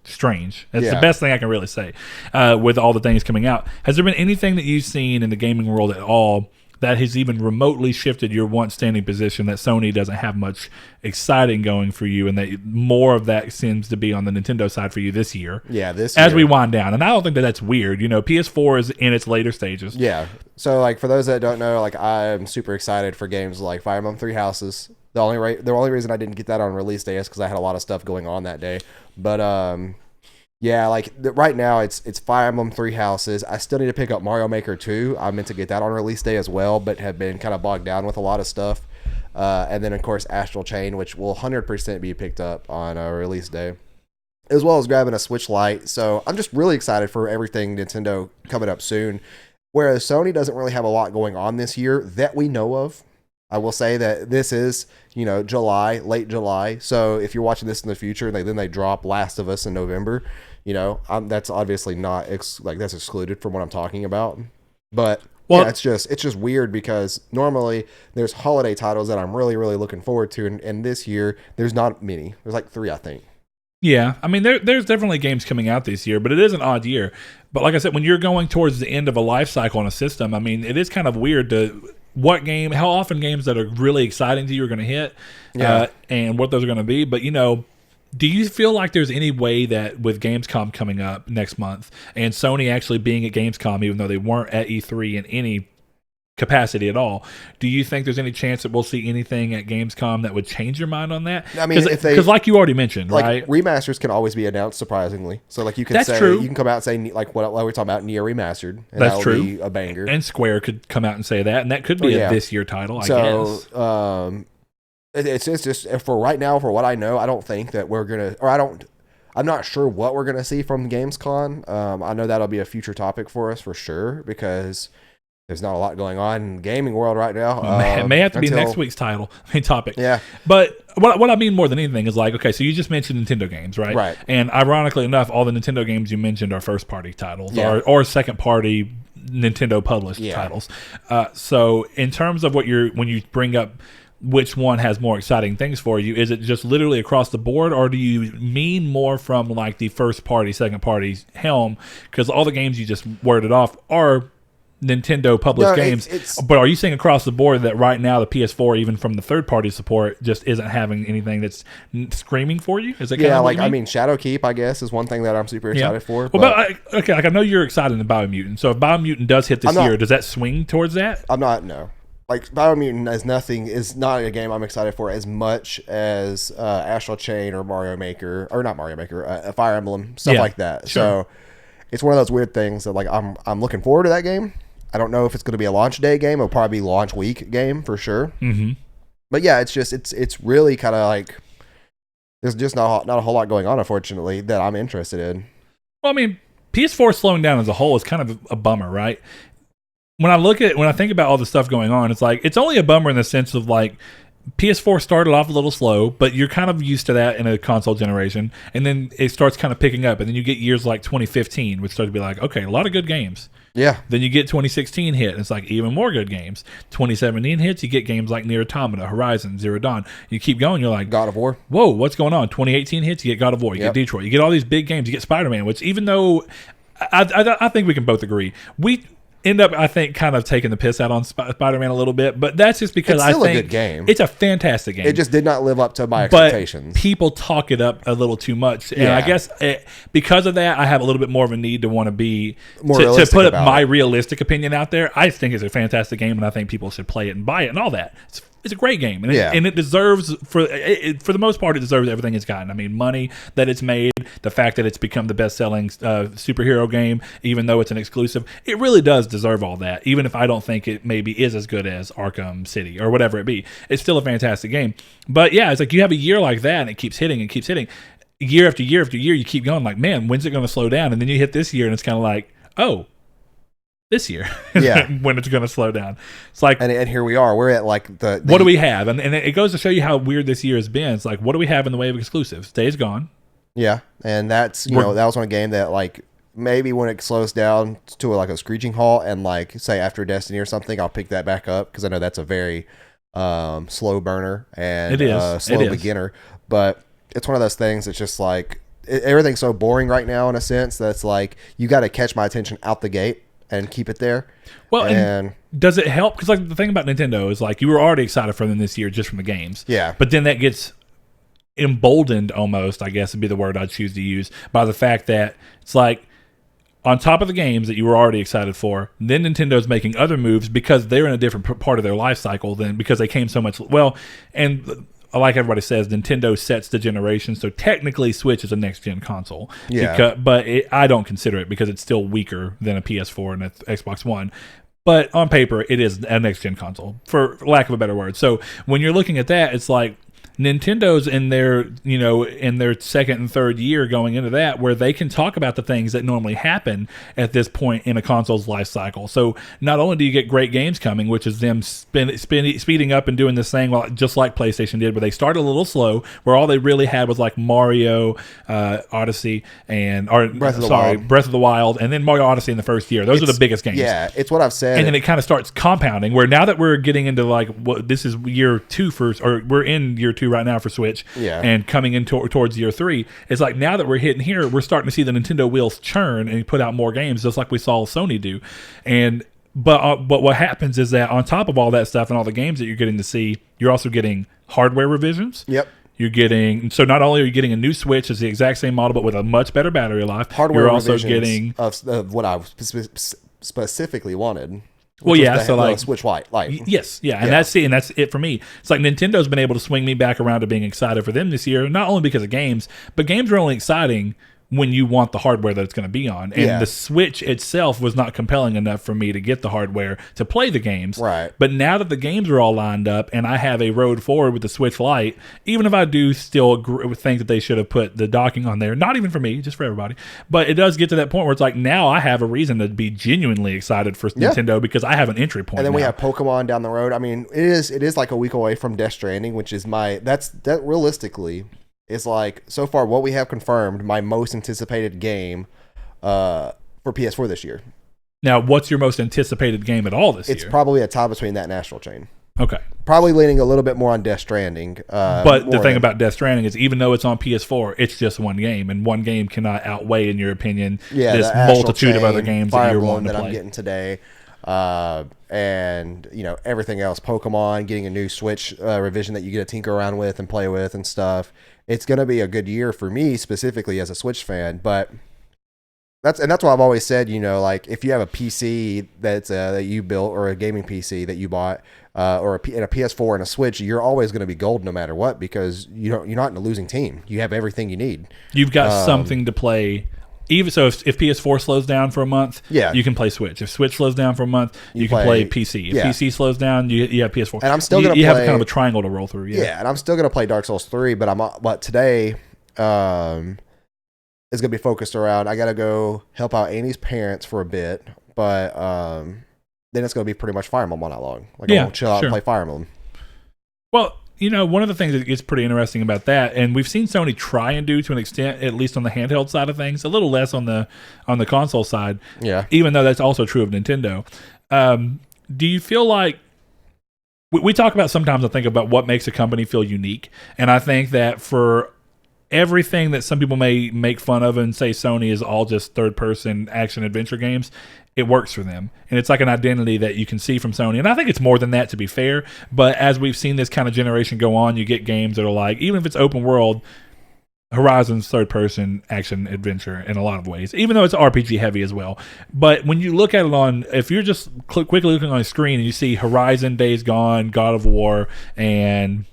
strange. That's the best thing I can really say with all the things coming out. Has there been anything that you've seen in the gaming world at all that has even remotely shifted your once standing position that Sony doesn't have much exciting going for you, and that more of that seems to be on the Nintendo side for you this year? Yeah, this year. As we wind wind down. And I don't think that that's weird. PS4 is in its later stages. Yeah. So, like, for those that don't know, like, I'm super excited for games like Fire Emblem Three Houses. The only reason I didn't get that on release day is because I had a lot of stuff going on that day. But, yeah, like right now it's Fire Emblem Three Houses. I still need to pick up Mario Maker 2. I meant to get that on release day as well, but have been kind of bogged down with a lot of stuff. And then, of course, Astral Chain, which will 100% be picked up on release day, as well as grabbing a Switch Lite. So I'm just really excited for everything Nintendo coming up soon. Whereas Sony doesn't really have a lot going on this year that we know of. I will say that this is, July, late July. So if you're watching this in the future, then they drop Last of Us in November, that's obviously not that's excluded from what I'm talking about. But yeah, it's just weird because normally there's holiday titles that I'm really, really looking forward to. And this year there's not many. There's like 3, I think. Yeah, I mean, there's definitely games coming out this year, but it is an odd year. But like I said, when you're going towards the end of a life cycle on a system, I mean, it is kind of weird to how often games that are really exciting to you are going to hit, and what those are going to be. But, do you feel like there's any way that with Gamescom coming up next month and Sony actually being at Gamescom, even though they weren't at E3 in any capacity at all, do you think there's any chance that we'll see anything at Gamescom that would change your mind on that? I mean, because like you already mentioned, right? Remasters can always be announced surprisingly. So like you can true. You can come out and say like what we're talking about, Nier Remastered. And that's true. Be a banger. And Square could come out and say that, and that could be a this year title, I guess. It's just for right now, for what I know, I don't think that we're gonna, or I'm not sure what we're gonna see from Gamescom. I know that'll be a future topic for us for sure because there's not a lot going on in the gaming world right now. It may have to be next week's topic. Yeah. But what I mean more than anything is like, okay, so you just mentioned Nintendo games, right? Right. And ironically enough, all the Nintendo games you mentioned are first party titles or second party Nintendo published titles. So in terms of when you bring up which one has more exciting things for you, is it just literally across the board, or do you mean more from like the first party, second party helm? Because all the games you just worded off are Nintendo published games, but are you saying across the board that right now the PS4, even from the third party support, just isn't having anything that's screaming for you? Is that kind of what you mean? I mean, Shadowkeep, I guess, is one thing that I'm super excited for. Well, but I know you're excited in Biomutant. So if Biomutant does hit this year, does that swing towards that? I'm not. No, like Biomutant is not a game I'm excited for as much as Astral Chain or Mario Maker, or not Mario Maker, Fire Emblem, stuff like that. Sure. So it's one of those weird things that like I'm looking forward to that game. I don't know if it's going to be a launch day game. It'll probably be launch week game for sure. Mm-hmm. But yeah, it's really kind of like there's just not a whole lot going on, unfortunately, that I'm interested in. Well, I mean, PS4 slowing down as a whole is kind of a bummer, right? When I think about all the stuff going on, it's like it's only a bummer in the sense of like PS4 started off a little slow, but you're kind of used to that in a console generation, and then it starts kind of picking up, and then you get years like 2015, which start to be like, okay, a lot of good games. Yeah. Then you get 2016 hit, and it's like even more good games. 2017 hits, you get games like Nier Automata, Horizon, Zero Dawn. You keep going, you're like, God of War. Whoa, what's going on? 2018 hits, you get God of War, you get Detroit, you get all these big games, you get Spider-Man, which even though I think we can both agree, we end up, I think, kind of taking the piss out on Spider-Man a little bit, but that's just because it's still I think a good game. It's a fantastic game. It just did not live up to my expectations. But people talk it up a little too much, and I guess because of that, I have a little bit more of a need to want to be to put up my realistic opinion out there. I think it's a fantastic game, and I think people should play it and buy it and all that. It's a great game, and it deserves, for the most part, it deserves everything it's gotten. I mean, money that it's made, the fact that it's become the best-selling superhero game, even though it's an exclusive, it really does deserve all that. Even if I don't think it maybe is as good as Arkham City or whatever it be, it's still a fantastic game. But yeah, it's like you have a year like that, and it keeps hitting and keeps hitting, year after year after year. You keep going like, man, when's it going to slow down? And then you hit this year, and it's kind of like, oh. This year, when it's going to slow down. It's like, and here we are. We're at like the what do we have? And it goes to show you how weird this year has been. It's like, what do we have in the way of exclusives? Days Gone. Yeah, and that's that was one game that like maybe when it slows down to like a screeching halt, and like say after Destiny or something, I'll pick that back up because I know that's a very slow burner and slow beginner. But it's one of those things that's just like everything's so boring right now in a sense that's like you got to catch my attention out the gate and keep it there. Well, and does it help? Because like the thing about Nintendo is like you were already excited for them this year just from the games. Yeah. But then that gets emboldened almost, I guess would be the word I'd choose to use, by the fact that it's like on top of the games that you were already excited for, then Nintendo's making other moves because they're in a different part of their life cycle than because they came so much. Well, and like everybody says, Nintendo sets the generation, so technically Switch is a next-gen console. Yeah. But I don't consider it because it's still weaker than a PS4 and an Xbox One. But on paper, it is a next-gen console, for lack of a better word. So when you're looking at that, it's like Nintendo's in their second and third year going into that, where they can talk about the things that normally happen at this point in a console's life cycle. So not only do you get great games coming, which is them speeding up and doing this thing, well, just like PlayStation did, where they started a little slow, where all they really had was like Mario Odyssey Breath of the Wild, and then Mario Odyssey in the first year. Those are the biggest games. Yeah, it's what I've said. And then it kind of starts compounding, where now that we're getting into like this is year 2 we're in year 2 right now for Switch, and coming in towards year 3, it's like now that we're hitting here, we're starting to see the Nintendo wheels churn and put out more games, just like we saw Sony do. But what happens is that on top of all that stuff and all the games that you're getting to see, you're also getting hardware revisions. Yep. You're getting, so not only are you getting a new Switch, it's the exact same model but with a much better battery life. Hardware you're also getting of what I specifically wanted. Well, yeah, so like Switch Lite, yes, yeah, and that's it for me. It's like Nintendo's been able to swing me back around to being excited for them this year, not only because of games, but games are only exciting when you want the hardware that it's going to be on. And Yeah. the Switch itself was not compelling enough for me to get the hardware to play the games. Right. But now that the games are all lined up and I have a road forward with the Switch Lite, even if I do still think that they should have put the docking on there, not even for me, just for everybody, but it does get to that point where it's like, now I have a reason to be genuinely excited for Nintendo because I have an entry point. And then we now. have Pokemon down the road. I mean, it is like a week away from Death Stranding, which is that realistically is like, so far what we have confirmed, my most anticipated game for PS4 this year. Now, what's your most anticipated game at all this year? It's probably a tie between that and Astral Chain. Okay. Probably leaning a little bit more on Death Stranding. But the thing about Death Stranding is, even though it's on PS4, it's just one game, and one game cannot outweigh, in your opinion, this multitude of other games that you're wanting to play. I'm getting today. And everything else, Pokemon, getting a new Switch revision that you get to tinker around with and play with and stuff. It's going to be a good year for me specifically as a Switch fan, but that's why I've always said, like, if you have a PC that you built, or a gaming PC that you bought, or a PS4 and a Switch, you're always going to be gold no matter what, because you're not in a losing team. You have everything you need. You've got something to play. Even so, if PS4 slows down for a month, you can play Switch. If Switch slows down for a month, you can play PC. If PC slows down, you have PS4. And I'm still going to you have kind of a triangle to roll through. Yeah, and I'm still going to play Dark Souls 3, but today is going to be focused around, I got to go help out Annie's parents for a bit, but then it's going to be pretty much Fire Emblem all night long. Like, I'm going to chill out and play Fire Emblem. Well, one of the things that gets pretty interesting about that, and we've seen Sony try and do to an extent, at least on the handheld side of things, a little less on the console side. Yeah. Even though that's also true of Nintendo. Do you feel like we talk about, sometimes I think about what makes a company feel unique, and I think that for everything that some people may make fun of and say Sony is all just third-person action adventure games, it works for them. And it's like an identity that you can see from Sony. And I think it's more than that, to be fair. But as we've seen this kind of generation go on, you get games that are like, even if it's open world, Horizon's third-person action adventure in a lot of ways, even though it's RPG heavy as well. But when you look at it if you're just quickly looking on a screen and you see Horizon, Days Gone, God of War, and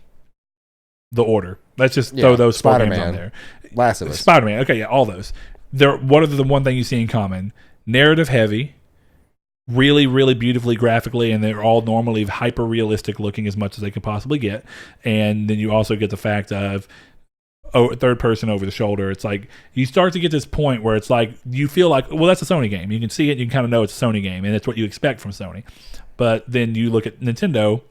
The Order. Let's just throw those four games on there. Last of Us. Spider-Man. Okay, yeah, all those. What are the one thing you see in common? Narrative heavy, really, really beautifully graphically, and they're all normally hyper realistic looking as much as they could possibly get. And then you also get the fact of third person over the shoulder. It's like you start to get this point where it's like you feel like, well, that's a Sony game. You can see it, you can kind of know it's a Sony game, and it's what you expect from Sony. But then you look at Nintendo.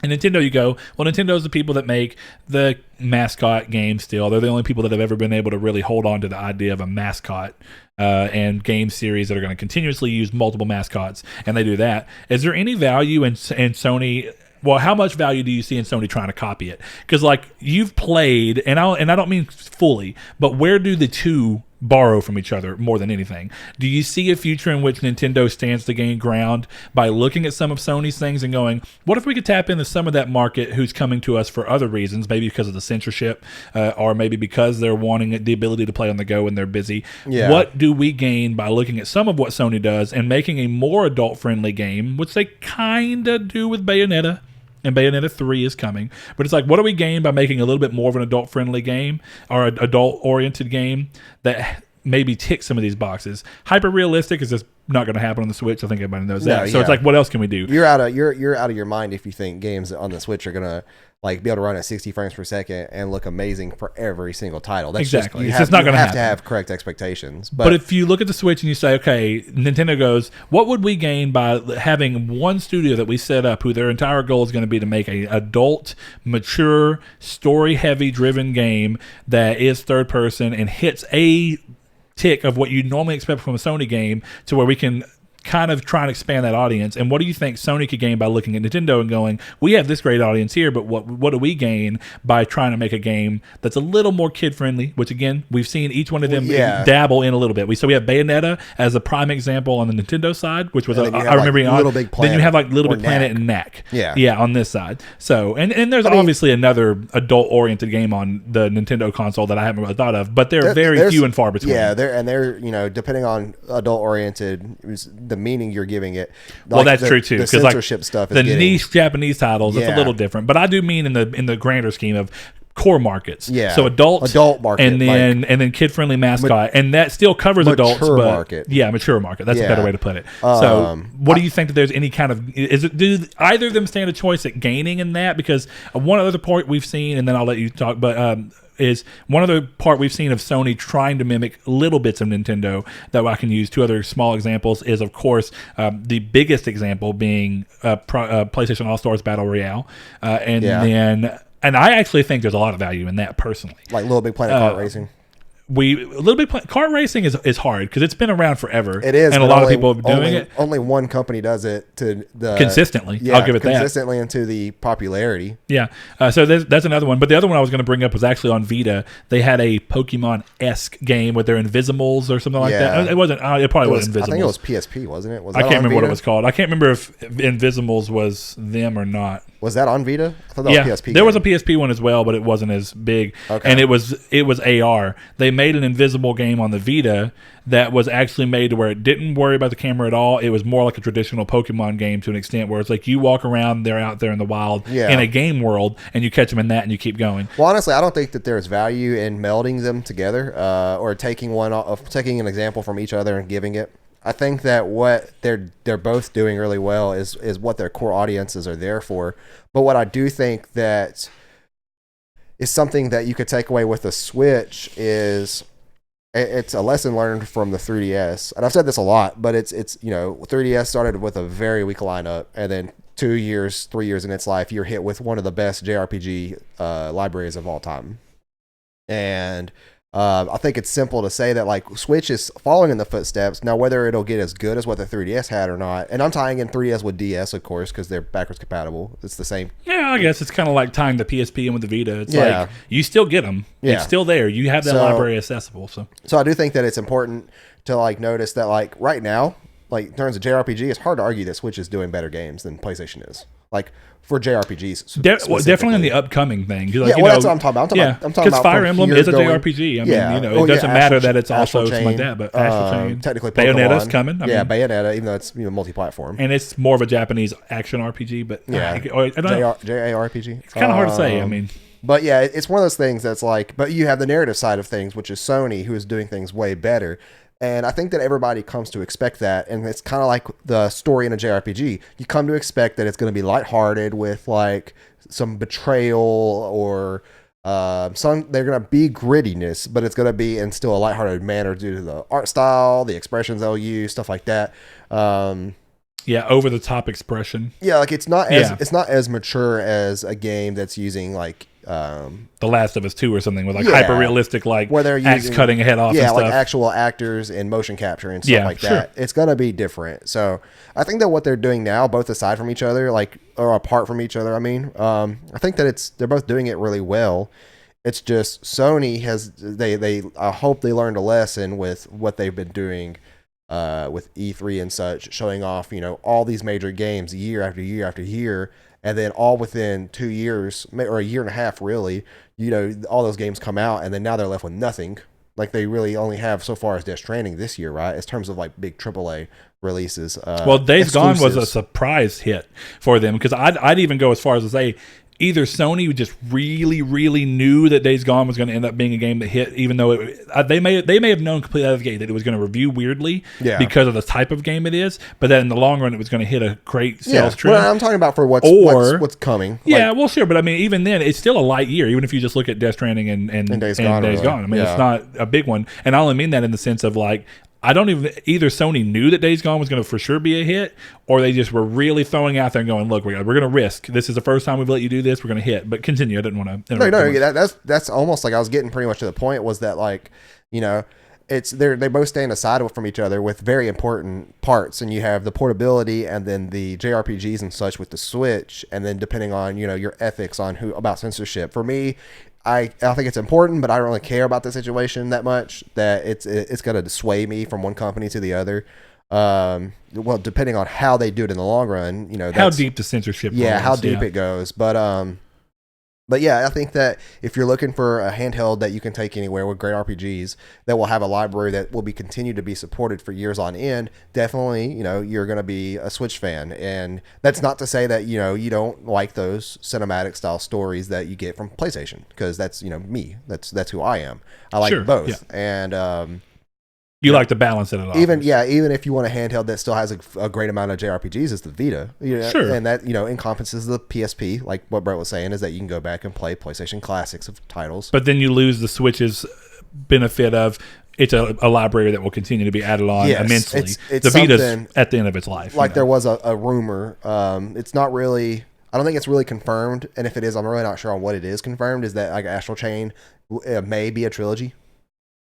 And Nintendo, you go, well, Nintendo's the people that make the mascot game still. They're the only people that have ever been able to really hold on to the idea of a mascot and game series that are going to continuously use multiple mascots, and they do that. Is there any value in Sony? Well, how much value do you see in Sony trying to copy it? Because, like, you've played, and I don't mean fully, but where do the two borrow from each other more than anything? Do you see a future in which Nintendo stands to gain ground by looking at some of Sony's things and going, what if we could tap into some of that market who's coming to us for other reasons, maybe because of the censorship, or maybe because they're wanting the ability to play on the go and they're busy? Yeah. What do we gain by looking at some of what Sony does and making a more adult-friendly game, which they kind of do with Bayonetta? And Bayonetta 3 is coming. But it's like, what do we gain by making a little bit more of an adult-friendly game, or an adult-oriented game that maybe ticks some of these boxes? Hyper-realistic is just not going to happen on the Switch. I think everybody knows that. So it's like, what else can we do? You're out of your mind if you think games on the Switch are going to like be able to run at 60 frames per second and look amazing for every single title. That's exactly. It's just not going to happen. You have to have correct expectations. But if you look at the Switch and you say, okay, Nintendo goes, what would we gain by having one studio that we set up who their entire goal is going to be to make an adult, mature, story-heavy driven game that is third person and hits a tick of what you normally expect from a Sony game, to where we can kind of try and expand that audience? And what do you think Sony could gain by looking at Nintendo and going, we have this great audience here, but what do we gain by trying to make a game that's a little more kid-friendly, which, again, we've seen each one of them dabble in a little bit. So we have Bayonetta as a prime example on the Nintendo side, which was, I remember, like Little Big Planet. Then you have like Little Big Planet and Knack. Yeah, on this side. So, and there's obviously another adult-oriented game on the Nintendo console that I haven't really thought of, but they're very few and far between. Yeah, they're depending on adult-oriented, the meaning you're giving it. Like, well, that's true too, because censorship stuff is the niche Japanese titles, it's a little different. But I do mean in the grander scheme of core markets. Yeah. So adult market, and then kid friendly mascot, and that still covers adults, but market. Yeah, mature market. That's a better way to put it. So, what do you think that there's any kind of do either of them stand a choice at gaining in that? Because one other part we've seen, and then I'll let you talk, but is one other part we've seen of Sony trying to mimic little bits of Nintendo that I can use. Two other small examples is, of course, the biggest example being PlayStation All-Stars Battle Royale, and I actually think there's a lot of value in that personally. Like Little Big Planet kart racing. Kart racing is hard because it's been around forever. It is, and a lot of people have been doing it. Only one company does it to the consistently. I'll give it consistently into the popularity. Yeah, so that's another one. But the other one I was going to bring up was actually on Vita. They had a Pokemon-esque game with their Invisimals or something like that. It wasn't. It probably wasn't Invisimals. I think it was PSP, wasn't it? I can't remember what it was called. I can't remember if Invisimals was them or not. Was that on Vita? I thought that was PSP. There was a PSP one as well, but it wasn't as big. Okay. And it was AR. They made an invisible game on the Vita that was actually made to where it didn't worry about the camera at all. It was more like a traditional Pokemon game to an extent where it's like you walk around, they're out there in the wild in a game world, and you catch them in that and you keep going. Well, honestly, I don't think that there's value in melding them together or taking an example from each other and giving it. I think that what they're both doing really well is what their core audiences are there for. But what I do think that is something that you could take away with the Switch is it's a lesson learned from the 3DS. And I've said this a lot, but it's 3DS started with a very weak lineup, and then 3 years in its life, you're hit with one of the best JRPG libraries of all time. And I think it's simple to say that like Switch is following in the footsteps. Now, whether it'll get as good as what the 3DS had or not, and I'm tying in 3DS with DS, of course, because they're backwards compatible. It's the same. Yeah, I guess it's kind of like tying the PSP in with the Vita. It's like you still get them. Yeah. It's still there. You have that library accessible. So I do think that it's important to like notice that like right now, like in terms of JRPG, it's hard to argue that Switch is doing better games than PlayStation is. Like for JRPGs, definitely on the upcoming thing. Like, that's what I'm talking about. I'm talking about Fire Emblem is a JRPG. I mean, it doesn't matter that it's also something like that. But Astral Chain, technically, Pokemon. Bayonetta's coming. Bayonetta, even though it's multi-platform, and it's more of a Japanese action RPG. But JRPG. It's kind of hard to say. I mean. But yeah, it's one of those things that's like, but you have the narrative side of things, which is Sony, who is doing things way better. And I think that everybody comes to expect that. And it's kind of like the story in a JRPG. You come to expect that it's going to be lighthearted with like some betrayal or they're going to be grittiness, but it's going to be in still a lighthearted manner due to the art style, the expressions they'll use, stuff like that. Over the top expression. Yeah, like it's not as mature as a game that's using like The Last of Us 2 or something with like hyper realistic like where they're using, cutting a head off. Yeah, and like stuff. actual actors and motion capture and stuff like that. It's gonna be different. So I think that what they're doing now, both aside from each other, like or apart from each other, I think that they're both doing it really well. It's just Sony has I hope they learned a lesson with what they've been doing with E3 and such, showing off all these major games year after year after year, and then all within 2 years or a year and a half, really, all those games come out, and then now they're left with nothing. Like they really only have so far as Death Stranding this year, right? In terms of like big AAA releases. Days Gone was a surprise hit for them because I'd even go as far as to say either Sony just really, really knew that Days Gone was going to end up being a game that hit, even though they may have known completely out of the gate that it was going to review weirdly because of the type of game it is, but then in the long run it was going to hit a great sales trend. Well, I'm talking about for what's coming. Yeah, well, sure, but I mean, even then, it's still a light year, even if you just look at Death Stranding and Days Gone. I mean, it's not a big one, and I only mean that in the sense of like, either Sony knew that Days Gone was going to for sure be a hit, or they just were really throwing out there and going, look, we're going to risk. This is the first time we've let you do this. We're going to hit. But continue. I didn't want to. No, that's almost like I was getting pretty much to the point was that like, they both stand aside from each other with very important parts, and you have the portability and then the JRPGs and such with the Switch, and then depending on your ethics on about censorship. For me, I think it's important, but I don't really care about the situation that much that it's going to sway me from one company to the other. Well, depending on how they do it in the long run, how deep the censorship goes. How deep it goes. But But yeah, I think that if you're looking for a handheld that you can take anywhere with great RPGs that will have a library that will be continued to be supported for years on end, definitely, you're going to be a Switch fan. And that's not to say that, you don't like those cinematic style stories that you get from PlayStation, because that's, me. That's who I am. I like both. Yeah. And you like to balance it all. Even if you want a handheld that still has a great amount of JRPGs, it's the Vita. Sure. And that, encompasses the PSP, like what Brett was saying, is that you can go back and play PlayStation classics of titles. But then you lose the Switch's benefit of it's a library that will continue to be added on immensely. It's the Vita's at the end of its life. Like there was a rumor. It's not really, I don't think it's really confirmed. And if it is, I'm really not sure on what it is confirmed, is that like Astral Chain may be a trilogy.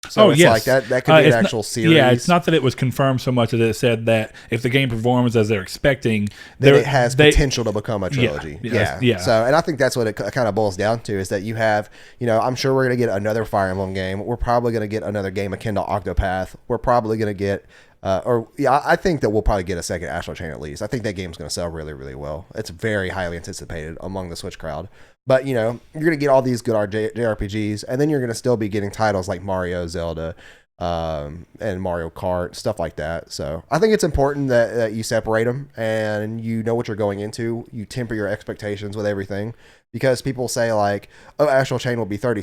So it's like that could be an actual series. Yeah, it's not that it was confirmed so much as it said that if the game performs as they're expecting, then it has potential to become a trilogy. Yeah. So, and I think that's what it kind of boils down to, is that you have, I'm sure we're going to get another Fire Emblem game. We're probably going to get another game akin to Octopath. We're probably going to get, I think that we'll probably get a second Astral Chain at least. I think that game's going to sell really, really well. It's very highly anticipated among the Switch crowd. But, you're going to get all these good JRPGs, and then you're going to still be getting titles like Mario, Zelda, and Mario Kart, stuff like that. So I think it's important that you separate them and you know what you're going into. You temper your expectations with everything, because people say like, oh, Astral Chain will be 30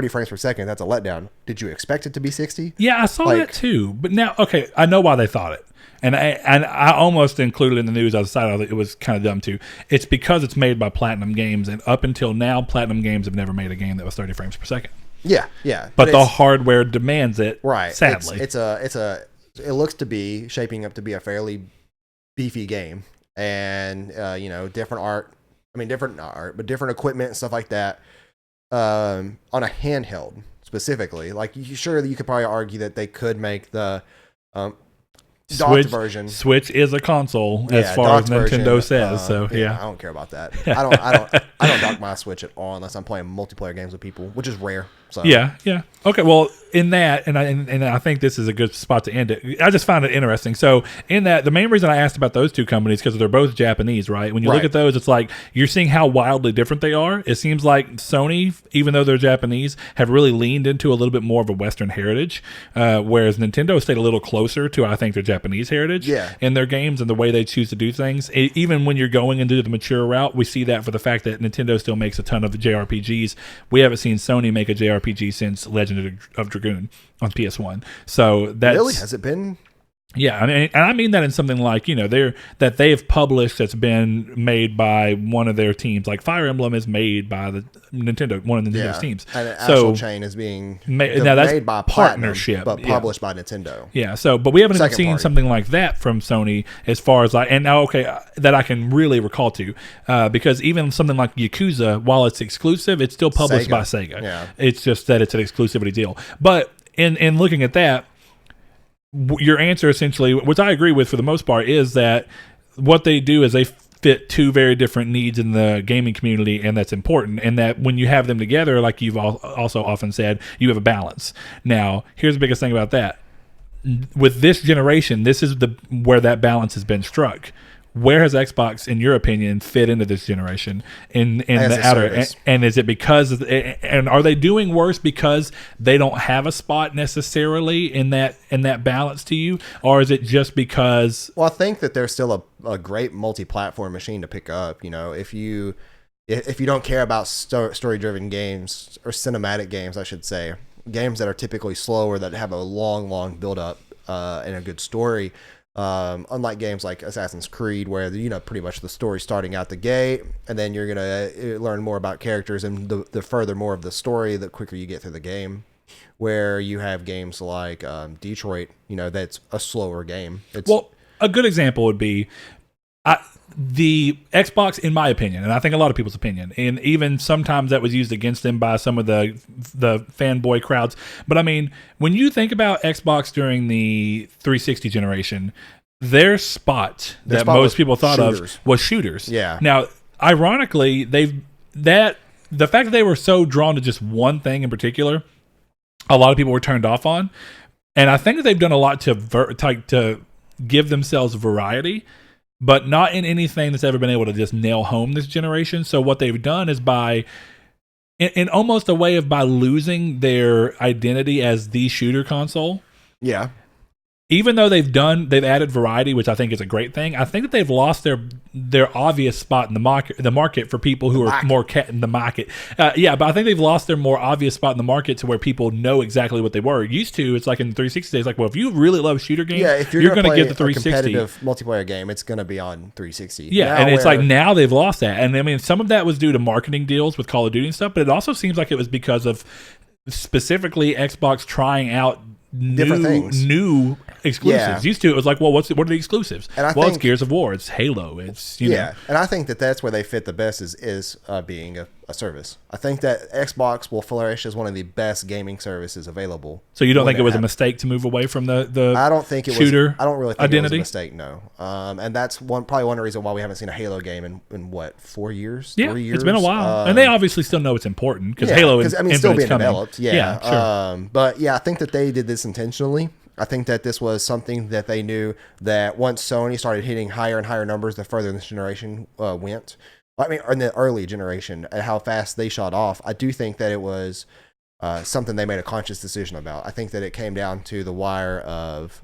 frames per second. That's a letdown. Did you expect it to be 60? Yeah, I saw that too. But now, okay, I know why they thought it. And I almost included in the news, I decided it was kind of dumb too. It's because it's made by Platinum Games, and up until now, Platinum Games have never made a game that was 30 frames per second. Yeah. But the hardware demands it, right? Sadly. It looks to be shaping up to be a fairly beefy game, and different art. I mean, different art, but different equipment and stuff like that. On a handheld specifically, like sure, you could probably argue that they could make the docked version. Switch is a console as far as Nintendo says. So I don't care about that. I don't dock my Switch at all unless I'm playing multiplayer games with people, which is rare. So yeah. Okay, well, in that, and I think this is a good spot to end it. I just found it interesting. So in that, the main reason I asked about those two companies because they're both Japanese, right? When you look at those, it's like you're seeing how wildly different they are. It seems like Sony, even though they're Japanese, have really leaned into a little bit more of a Western heritage, whereas Nintendo stayed a little closer to, I think, their Japanese heritage in their games and the way they choose to do things. Even when you're going into the mature route, we see that for the fact that Nintendo still makes a ton of JRPGs. We haven't seen Sony make a JRPG since Legend of Dragoon on PS1. So that's really, has it been? Yeah, and I mean that in something like they've published that's been made by one of their teams. Like Fire Emblem is made by one of Nintendo's teams. And Astral Chain is being made by partnership, but published by Nintendo. Yeah, but we haven't seen something like that from Sony as far as that I can really recall to, because even something like Yakuza, while it's exclusive, it's still published by Sega. Yeah. It's just that it's an exclusivity deal. But in looking at that, your answer essentially, which I agree with for the most part, is that what they do is they fit two very different needs in the gaming community, and that's important. And that when you have them together, like you've also often said, you have a balance. Now, here's the biggest thing about that. With this generation, this is where that balance has been struck. Where has Xbox, in your opinion, fit into this generation in the outer? And is it because? And are they doing worse because they don't have a spot necessarily in that balance to you, or is it just because? Well, I think that they're still a great multi-platform machine to pick up. If you don't care about story-driven games or cinematic games, I should say, games that are typically slower, that have a long build-up and a good story. Unlike games like Assassin's Creed, where pretty much the story starting out the gate, and then you're gonna learn more about characters, and the further more of the story, the quicker you get through the game. Where you have games like Detroit, that's a slower game. Well, a good example would be the Xbox, in my opinion, and I think a lot of people's opinion, and even sometimes that was used against them by some of the fanboy crowds. But I mean, when you think about Xbox during the 360 generation, their spot that most people thought of was shooters. Yeah. Now, ironically, the fact that they were so drawn to just one thing in particular, a lot of people were turned off on, and I think that they've done a lot to give themselves variety, but not in anything that's ever been able to just nail home this generation. So what they've done is by in almost a way of by losing their identity as the shooter console. Yeah. Even though they've added variety, which I think is a great thing. I think that they've lost their obvious spot in the market for people who are more in the market. But I think they've lost their more obvious spot in the market to where people know exactly what they were used to. It's like in the 360 days, like, well, if you really love shooter games, if you're going to get the 360. A competitive multiplayer game, it's going to be on 360. Yeah, and it's like now they've lost that, and I mean some of that was due to marketing deals with Call of Duty and stuff, but it also seems like it was because of specifically Xbox trying out different things, new exclusives. Used to it was like, well, what are the exclusives? And it's Gears of War, it's Halo, it's you know. And I think that's where they fit the best is being a service. I think that Xbox will flourish as one of the best gaming services available. So you don't think it was a mistake to move away from the I don't think it shooter was. I don't really think identity? It was a mistake. No, and that's probably one reason why we haven't seen a Halo game in what 4 years? Yeah, 3 years? It's been a while, and they obviously still know it's important because Halo is still being coming. developed. Yeah, sure. But I think that they did this intentionally. I think that this was something that they knew that once Sony started hitting higher and higher numbers, the further this generation went. I mean, in the early generation, and how fast they shot off, I do think that it was something they made a conscious decision about. I think that it came down to the wire of,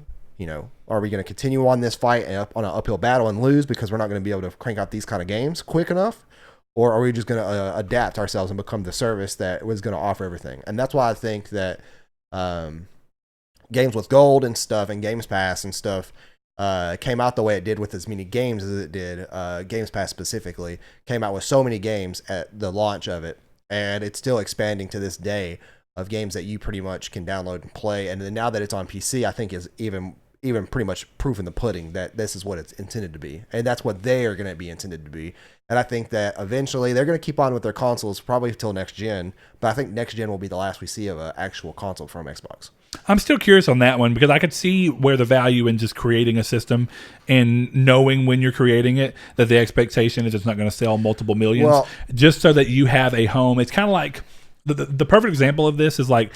are we going to continue on this fight and on an uphill battle and lose because we're not going to be able to crank out these kind of games quick enough? Or are we just going to adapt ourselves and become the service that was going to offer everything? And that's why I think that games with gold and stuff and Games Pass and stuff came out the way it did with as many games as it did. Games Pass specifically came out with so many games at the launch of it, and it's still expanding to this day of games that you pretty much can download and play. And then now that it's on PC, I think is even pretty much proof in the pudding that this is what it's intended to be, and that's what they are going to be intended to be. And I think that eventually they're going to keep on with their consoles probably until next gen, but I think next gen will be the last we see of an actual console from Xbox. I'm still curious on that one because I could see where the value in just creating a system and knowing when you're creating it that the expectation is it's not going to sell multiple millions, just so that you have a home. It's kind of like the perfect example of this is like,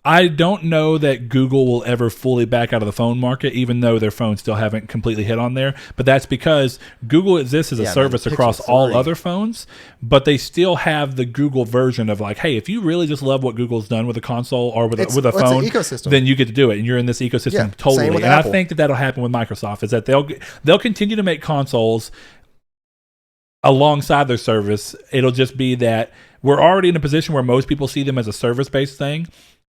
I don't know that Google will ever fully back out of the phone market, even though their phones still haven't completely hit on there. But that's because Google exists as a service across all other phones, but they still have the Google version of like, hey, if you really just love what Google's done with a console or with a phone, then you get to do it, and you're in this ecosystem totally. And Apple. I think that'll happen with Microsoft, is that they'll continue to make consoles alongside their service. It'll just be that we're already in a position where most people see them as a service-based thing,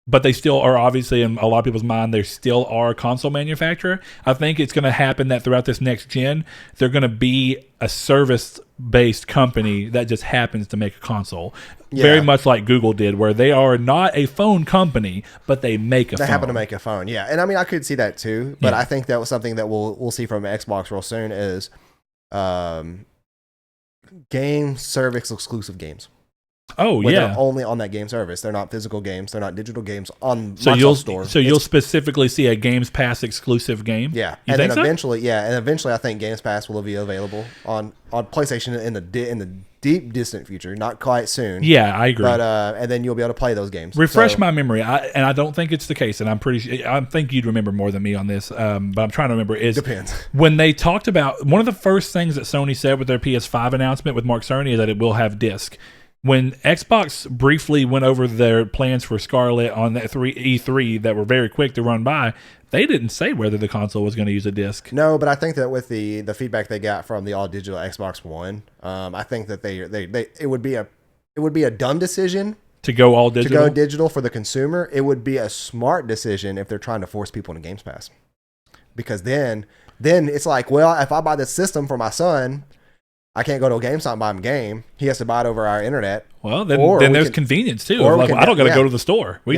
but they still are, obviously, in a lot of people's mind, they still are a console manufacturer. I think it's going to happen that throughout this next gen, they're going to be a service-based company that just happens to make a console. Yeah. Very much like Google did, where they are not a phone company, but they make a phone. They happen to make a phone, yeah. And I mean, I could see that too, but I think that was something that we'll see from Xbox real soon is game service exclusive games. Oh, they're only on that game service. They're not physical games. They're not digital games on Microsoft Store. So you'll specifically see a Games Pass exclusive game? Yeah. And then eventually I think Games Pass will be available on PlayStation in the deep distant future, not quite soon. Yeah, I agree. But and then you'll be able to play those games. Refresh my memory. I don't think it's the case, and I'm pretty sure, I think you'd remember more than me on this, but I'm trying to remember. Depends. When they talked about, one of the first things that Sony said with their PS5 announcement with Mark Cerny is that it will have disc. When Xbox briefly went over their plans for Scarlet on that E3 that were very quick to run by, they didn't say whether the console was going to use a disc. No, but I think that with the feedback they got from the all digital Xbox One, I think that it would be a dumb decision to go all digital. To go digital for the consumer. It would be a smart decision if they're trying to force people into Games Pass, because then it's like, well, if I buy this system for my son, I can't go to a GameStop and buy him a game. He has to buy it over our internet. Well, then there's convenience too. Like, I don't got to go to the store. I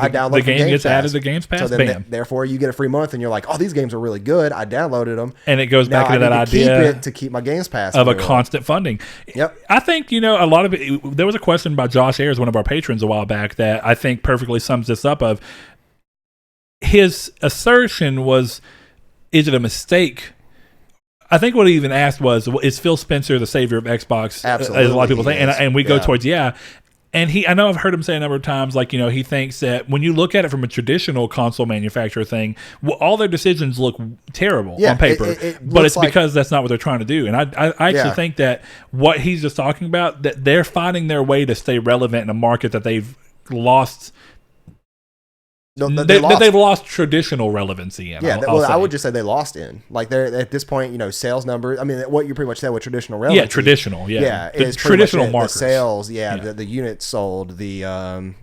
download the game gets added to Games Pass. So then therefore, you get a free month, and you're like, "Oh, these games are really good. I downloaded them." And it goes back into that idea to keep my Games Pass of a constant funding. Yep. I think a lot of it. There was a question by Josh Ayers, one of our patrons, a while back, that I think perfectly sums this up. Of his assertion was, "Is it a mistake?" I think what he even asked was, is Phil Spencer the savior of Xbox? Absolutely. As a lot of people think. And we go towards, And I know I've heard him say a number of times, like, he thinks that when you look at it from a traditional console manufacturer thing, all their decisions look terrible on paper. But it's because that's not what they're trying to do. And I actually think that what he's just talking about, that they're finding their way to stay relevant in a market that they've lost. They've lost traditional relevancy in. Yeah, I would just say they lost in. Like, they're at this point, sales numbers. I mean, what you pretty much said with traditional relevancy. Yeah, traditional. Yeah, the traditional markers. The sales. The units sold. The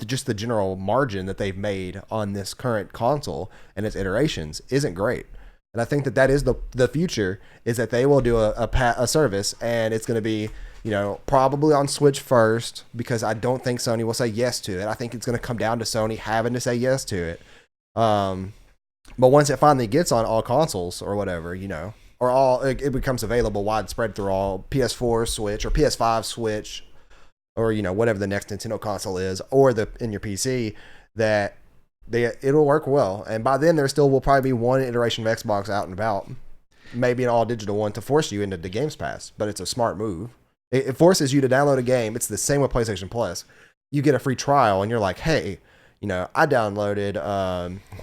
just the general margin that they've made on this current console and its iterations isn't great. And I think that is the future, is that they will do a service, and it's going to be, probably on Switch first, because I don't think Sony will say yes to it. I think it's going to come down to Sony having to say yes to it. But once it finally gets on all consoles or whatever, or it becomes available widespread through all PS4 Switch or PS5 Switch, or whatever the next Nintendo console is, or in your PC, that it'll work well. And by then there still will probably be one iteration of Xbox out and about, maybe an all digital one, to force you into the Games Pass. But it's a smart move. It forces you to download a game. It's the same with PlayStation Plus. You get a free trial, and you're like, hey, I downloaded,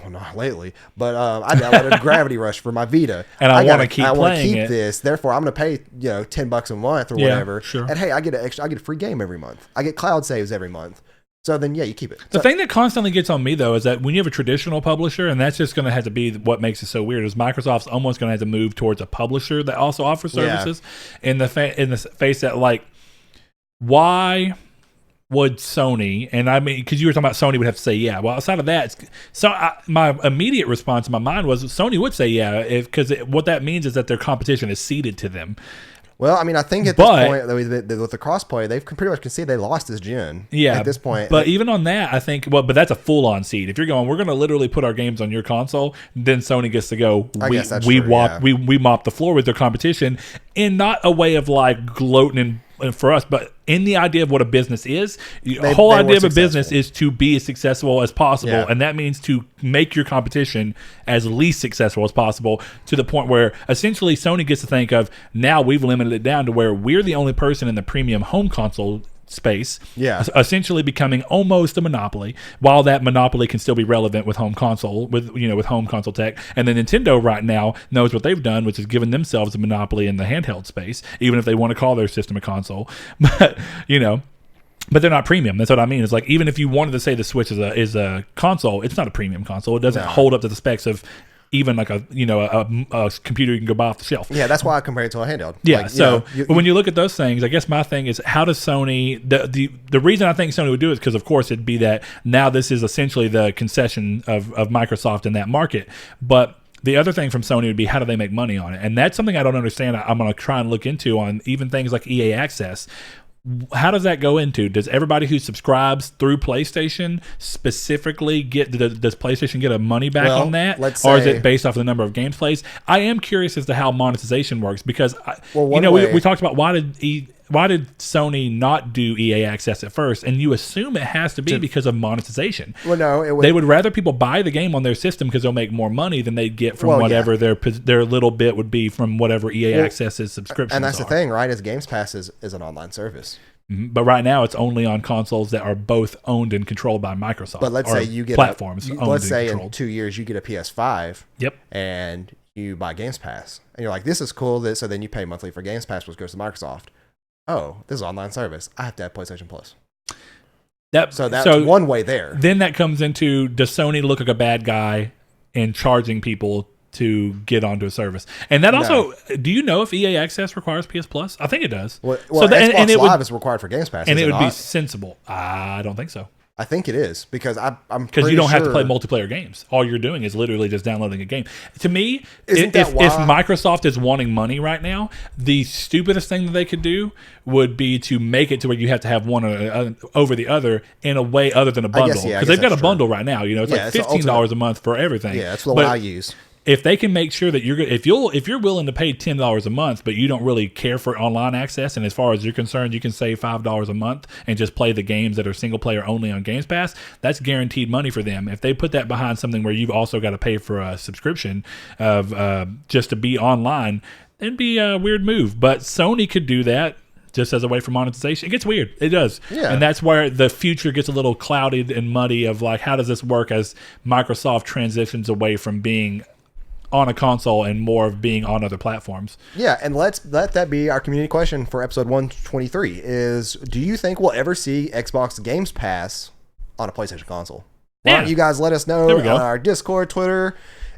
not lately, but I downloaded Gravity Rush for my Vita. And I want to keep playing it. This. Therefore, I'm going to pay, $10 a month or whatever. Sure. And hey, I get a free game every month. I get cloud saves every month. So then, you keep it. The thing that constantly gets on me, though, is that when you have a traditional publisher, and that's just going to have to be what makes it so weird, is Microsoft's almost going to have to move towards a publisher that also offers services. In the face that, like, why would Sony, and I mean, because you were talking about Sony would have to say yeah. Well, outside of that, my immediate response in my mind was Sony would say yeah, because what that means is that their competition is ceded to them. Well, I mean, I think at this point, with the crossplay, they've pretty much conceded they lost this gen. Yeah, at this point. But even on that, I think, but that's a full-on seed. If you're going, we're going to literally put our games on your console, then Sony gets to go. We mop the floor with their competition, in not a way of like gloating and for us, but in the idea of what a business is. The whole idea of a business is to be as successful as possible, and that means to make your competition as least successful as possible, to the point where essentially Sony gets to think of, now we've limited it down to where we're the only person in the premium home console space, essentially becoming almost a monopoly, while that monopoly can still be relevant with home console, with home console tech. And then Nintendo right now knows what they've done, which is given themselves a monopoly in the handheld space, even if they want to call their system a console. But but they're not premium. That's what I mean. It's like, even if you wanted to say the Switch is a console, it's not a premium console. It doesn't hold up to the specs of even like a computer you can go buy off the shelf. Yeah, that's why I compare it to a handheld. Yeah, but when you look at those things, I guess my thing is, how does Sony, the reason I think Sony would do it is because, of course, it'd be that now this is essentially the concession of Microsoft in that market. But the other thing from Sony would be, how do they make money on it? And that's something I don't understand. I'm going to try and look into on even things like EA Access. How does that go into? Does everybody who subscribes through PlayStation specifically does PlayStation get a money back on that? Or is it based off of the number of games played? I am curious as to how monetization works, because we talked about why did Sony not do EA Access at first? And you assume it has to be because of monetization. Well, no, they would rather people buy the game on their system because they'll make more money than they'd get from whatever their little bit would be from whatever EA Access's subscriptions. And that's the thing, right? Is Games Pass is an online service. Mm-hmm. But right now, it's only on consoles that are both owned and controlled by Microsoft. But let's say you get platforms. Let's say in 2 years you get a PS5. Yep. And you buy Games Pass, and you're like, "This is cool." So then you pay monthly for Games Pass, which goes to Microsoft. Oh, this is an online service. I have to have PlayStation Plus. So that's one way there. Then that comes into, does Sony look like a bad guy in charging people to get onto a service? And that also, do you know if EA Access requires PS Plus? I think it does. Well, Xbox Live is required for Games Pass, and it would be sensible. I don't think so. I think it is, because I'm because you don't have to play multiplayer games. All you're doing is literally just downloading a game. To me, if Microsoft is wanting money right now, the stupidest thing that they could do would be to make it to where you have to have one over the other in a way other than a bundle. Because they've got a bundle right now. It's like $15 a month for everything. Yeah, that's the one I use. If they can make sure that if you're willing to pay $10 a month, but you don't really care for online access, and as far as you're concerned, you can save $5 a month and just play the games that are single player only on Games Pass, that's guaranteed money for them. If they put that behind something where you've also got to pay for a subscription of just to be online, it'd be a weird move. But Sony could do that. just as a way for monetization. It gets weird. It does. Yeah. And that's where the future gets a little clouded and muddy of like, how does this work as Microsoft transitions away from being on a console and more of being on other platforms. Yeah, and let that be our community question for episode 123 is, do you think we'll ever see Xbox Games Pass on a PlayStation console? Why don't you guys let us know on our Discord, Twitter,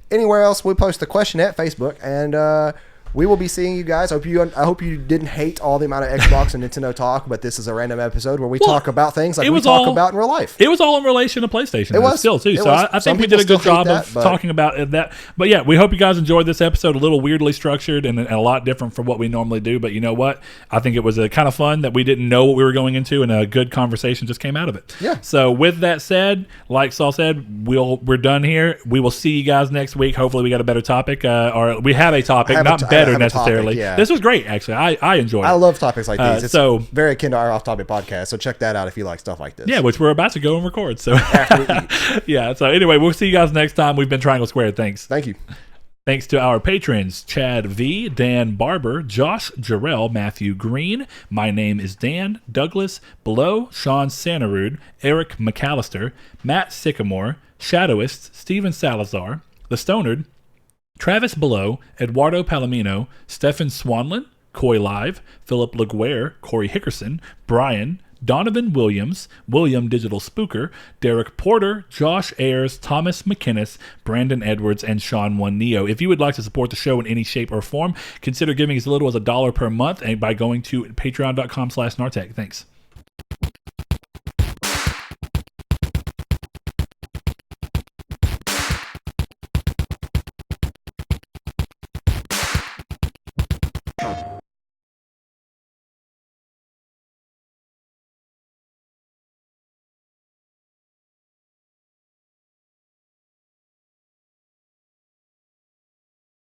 anywhere else. We post the question at Facebook, and we will be seeing you guys. I hope you didn't hate all the amount of Xbox and Nintendo talk, but this is a random episode where we talk about things like we talk about in real life. It was all in relation to PlayStation. It was still too. So I think we did a good job of talking about that. But yeah, we hope you guys enjoyed this episode. A little weirdly structured and a lot different from what we normally do. But you know what? I think it was a kind of fun that we didn't know what we were going into, and a good conversation just came out of it. Yeah. So with that said, like Saul said, we're done here. We will see you guys next week. Hopefully we got a better topic, or we have a topic, not better necessarily. Yeah. This was great, actually. I enjoyed it. I love topics like these. It's so very akin to our off-topic podcast, so check that out if you like stuff like this. Yeah, which we're about to go and record. So after we eat. Yeah, so anyway, we'll see you guys next time. We've been Triangle Squared. Thanks. Thank you. Thanks to our patrons, Chad V, Dan Barber, Josh Jarrell, Matthew Green, My Name is Dan, Douglas, Below, Sean Santarud, Eric McAllister, Matt Sycamore, Shadowist, Steven Salazar, The Stonard, Travis Below, Eduardo Palomino, Stefan Swanlin, Coy Live, Philip LaGuerre, Corey Hickerson, Brian, Donovan Williams, William Digital Spooker, Derek Porter, Josh Ayers, Thomas McInnes, Brandon Edwards, and Sean One Neo. If you would like to support the show in any shape or form, consider giving as little as $1 per month and by going to patreon.com/Nartech. Thanks.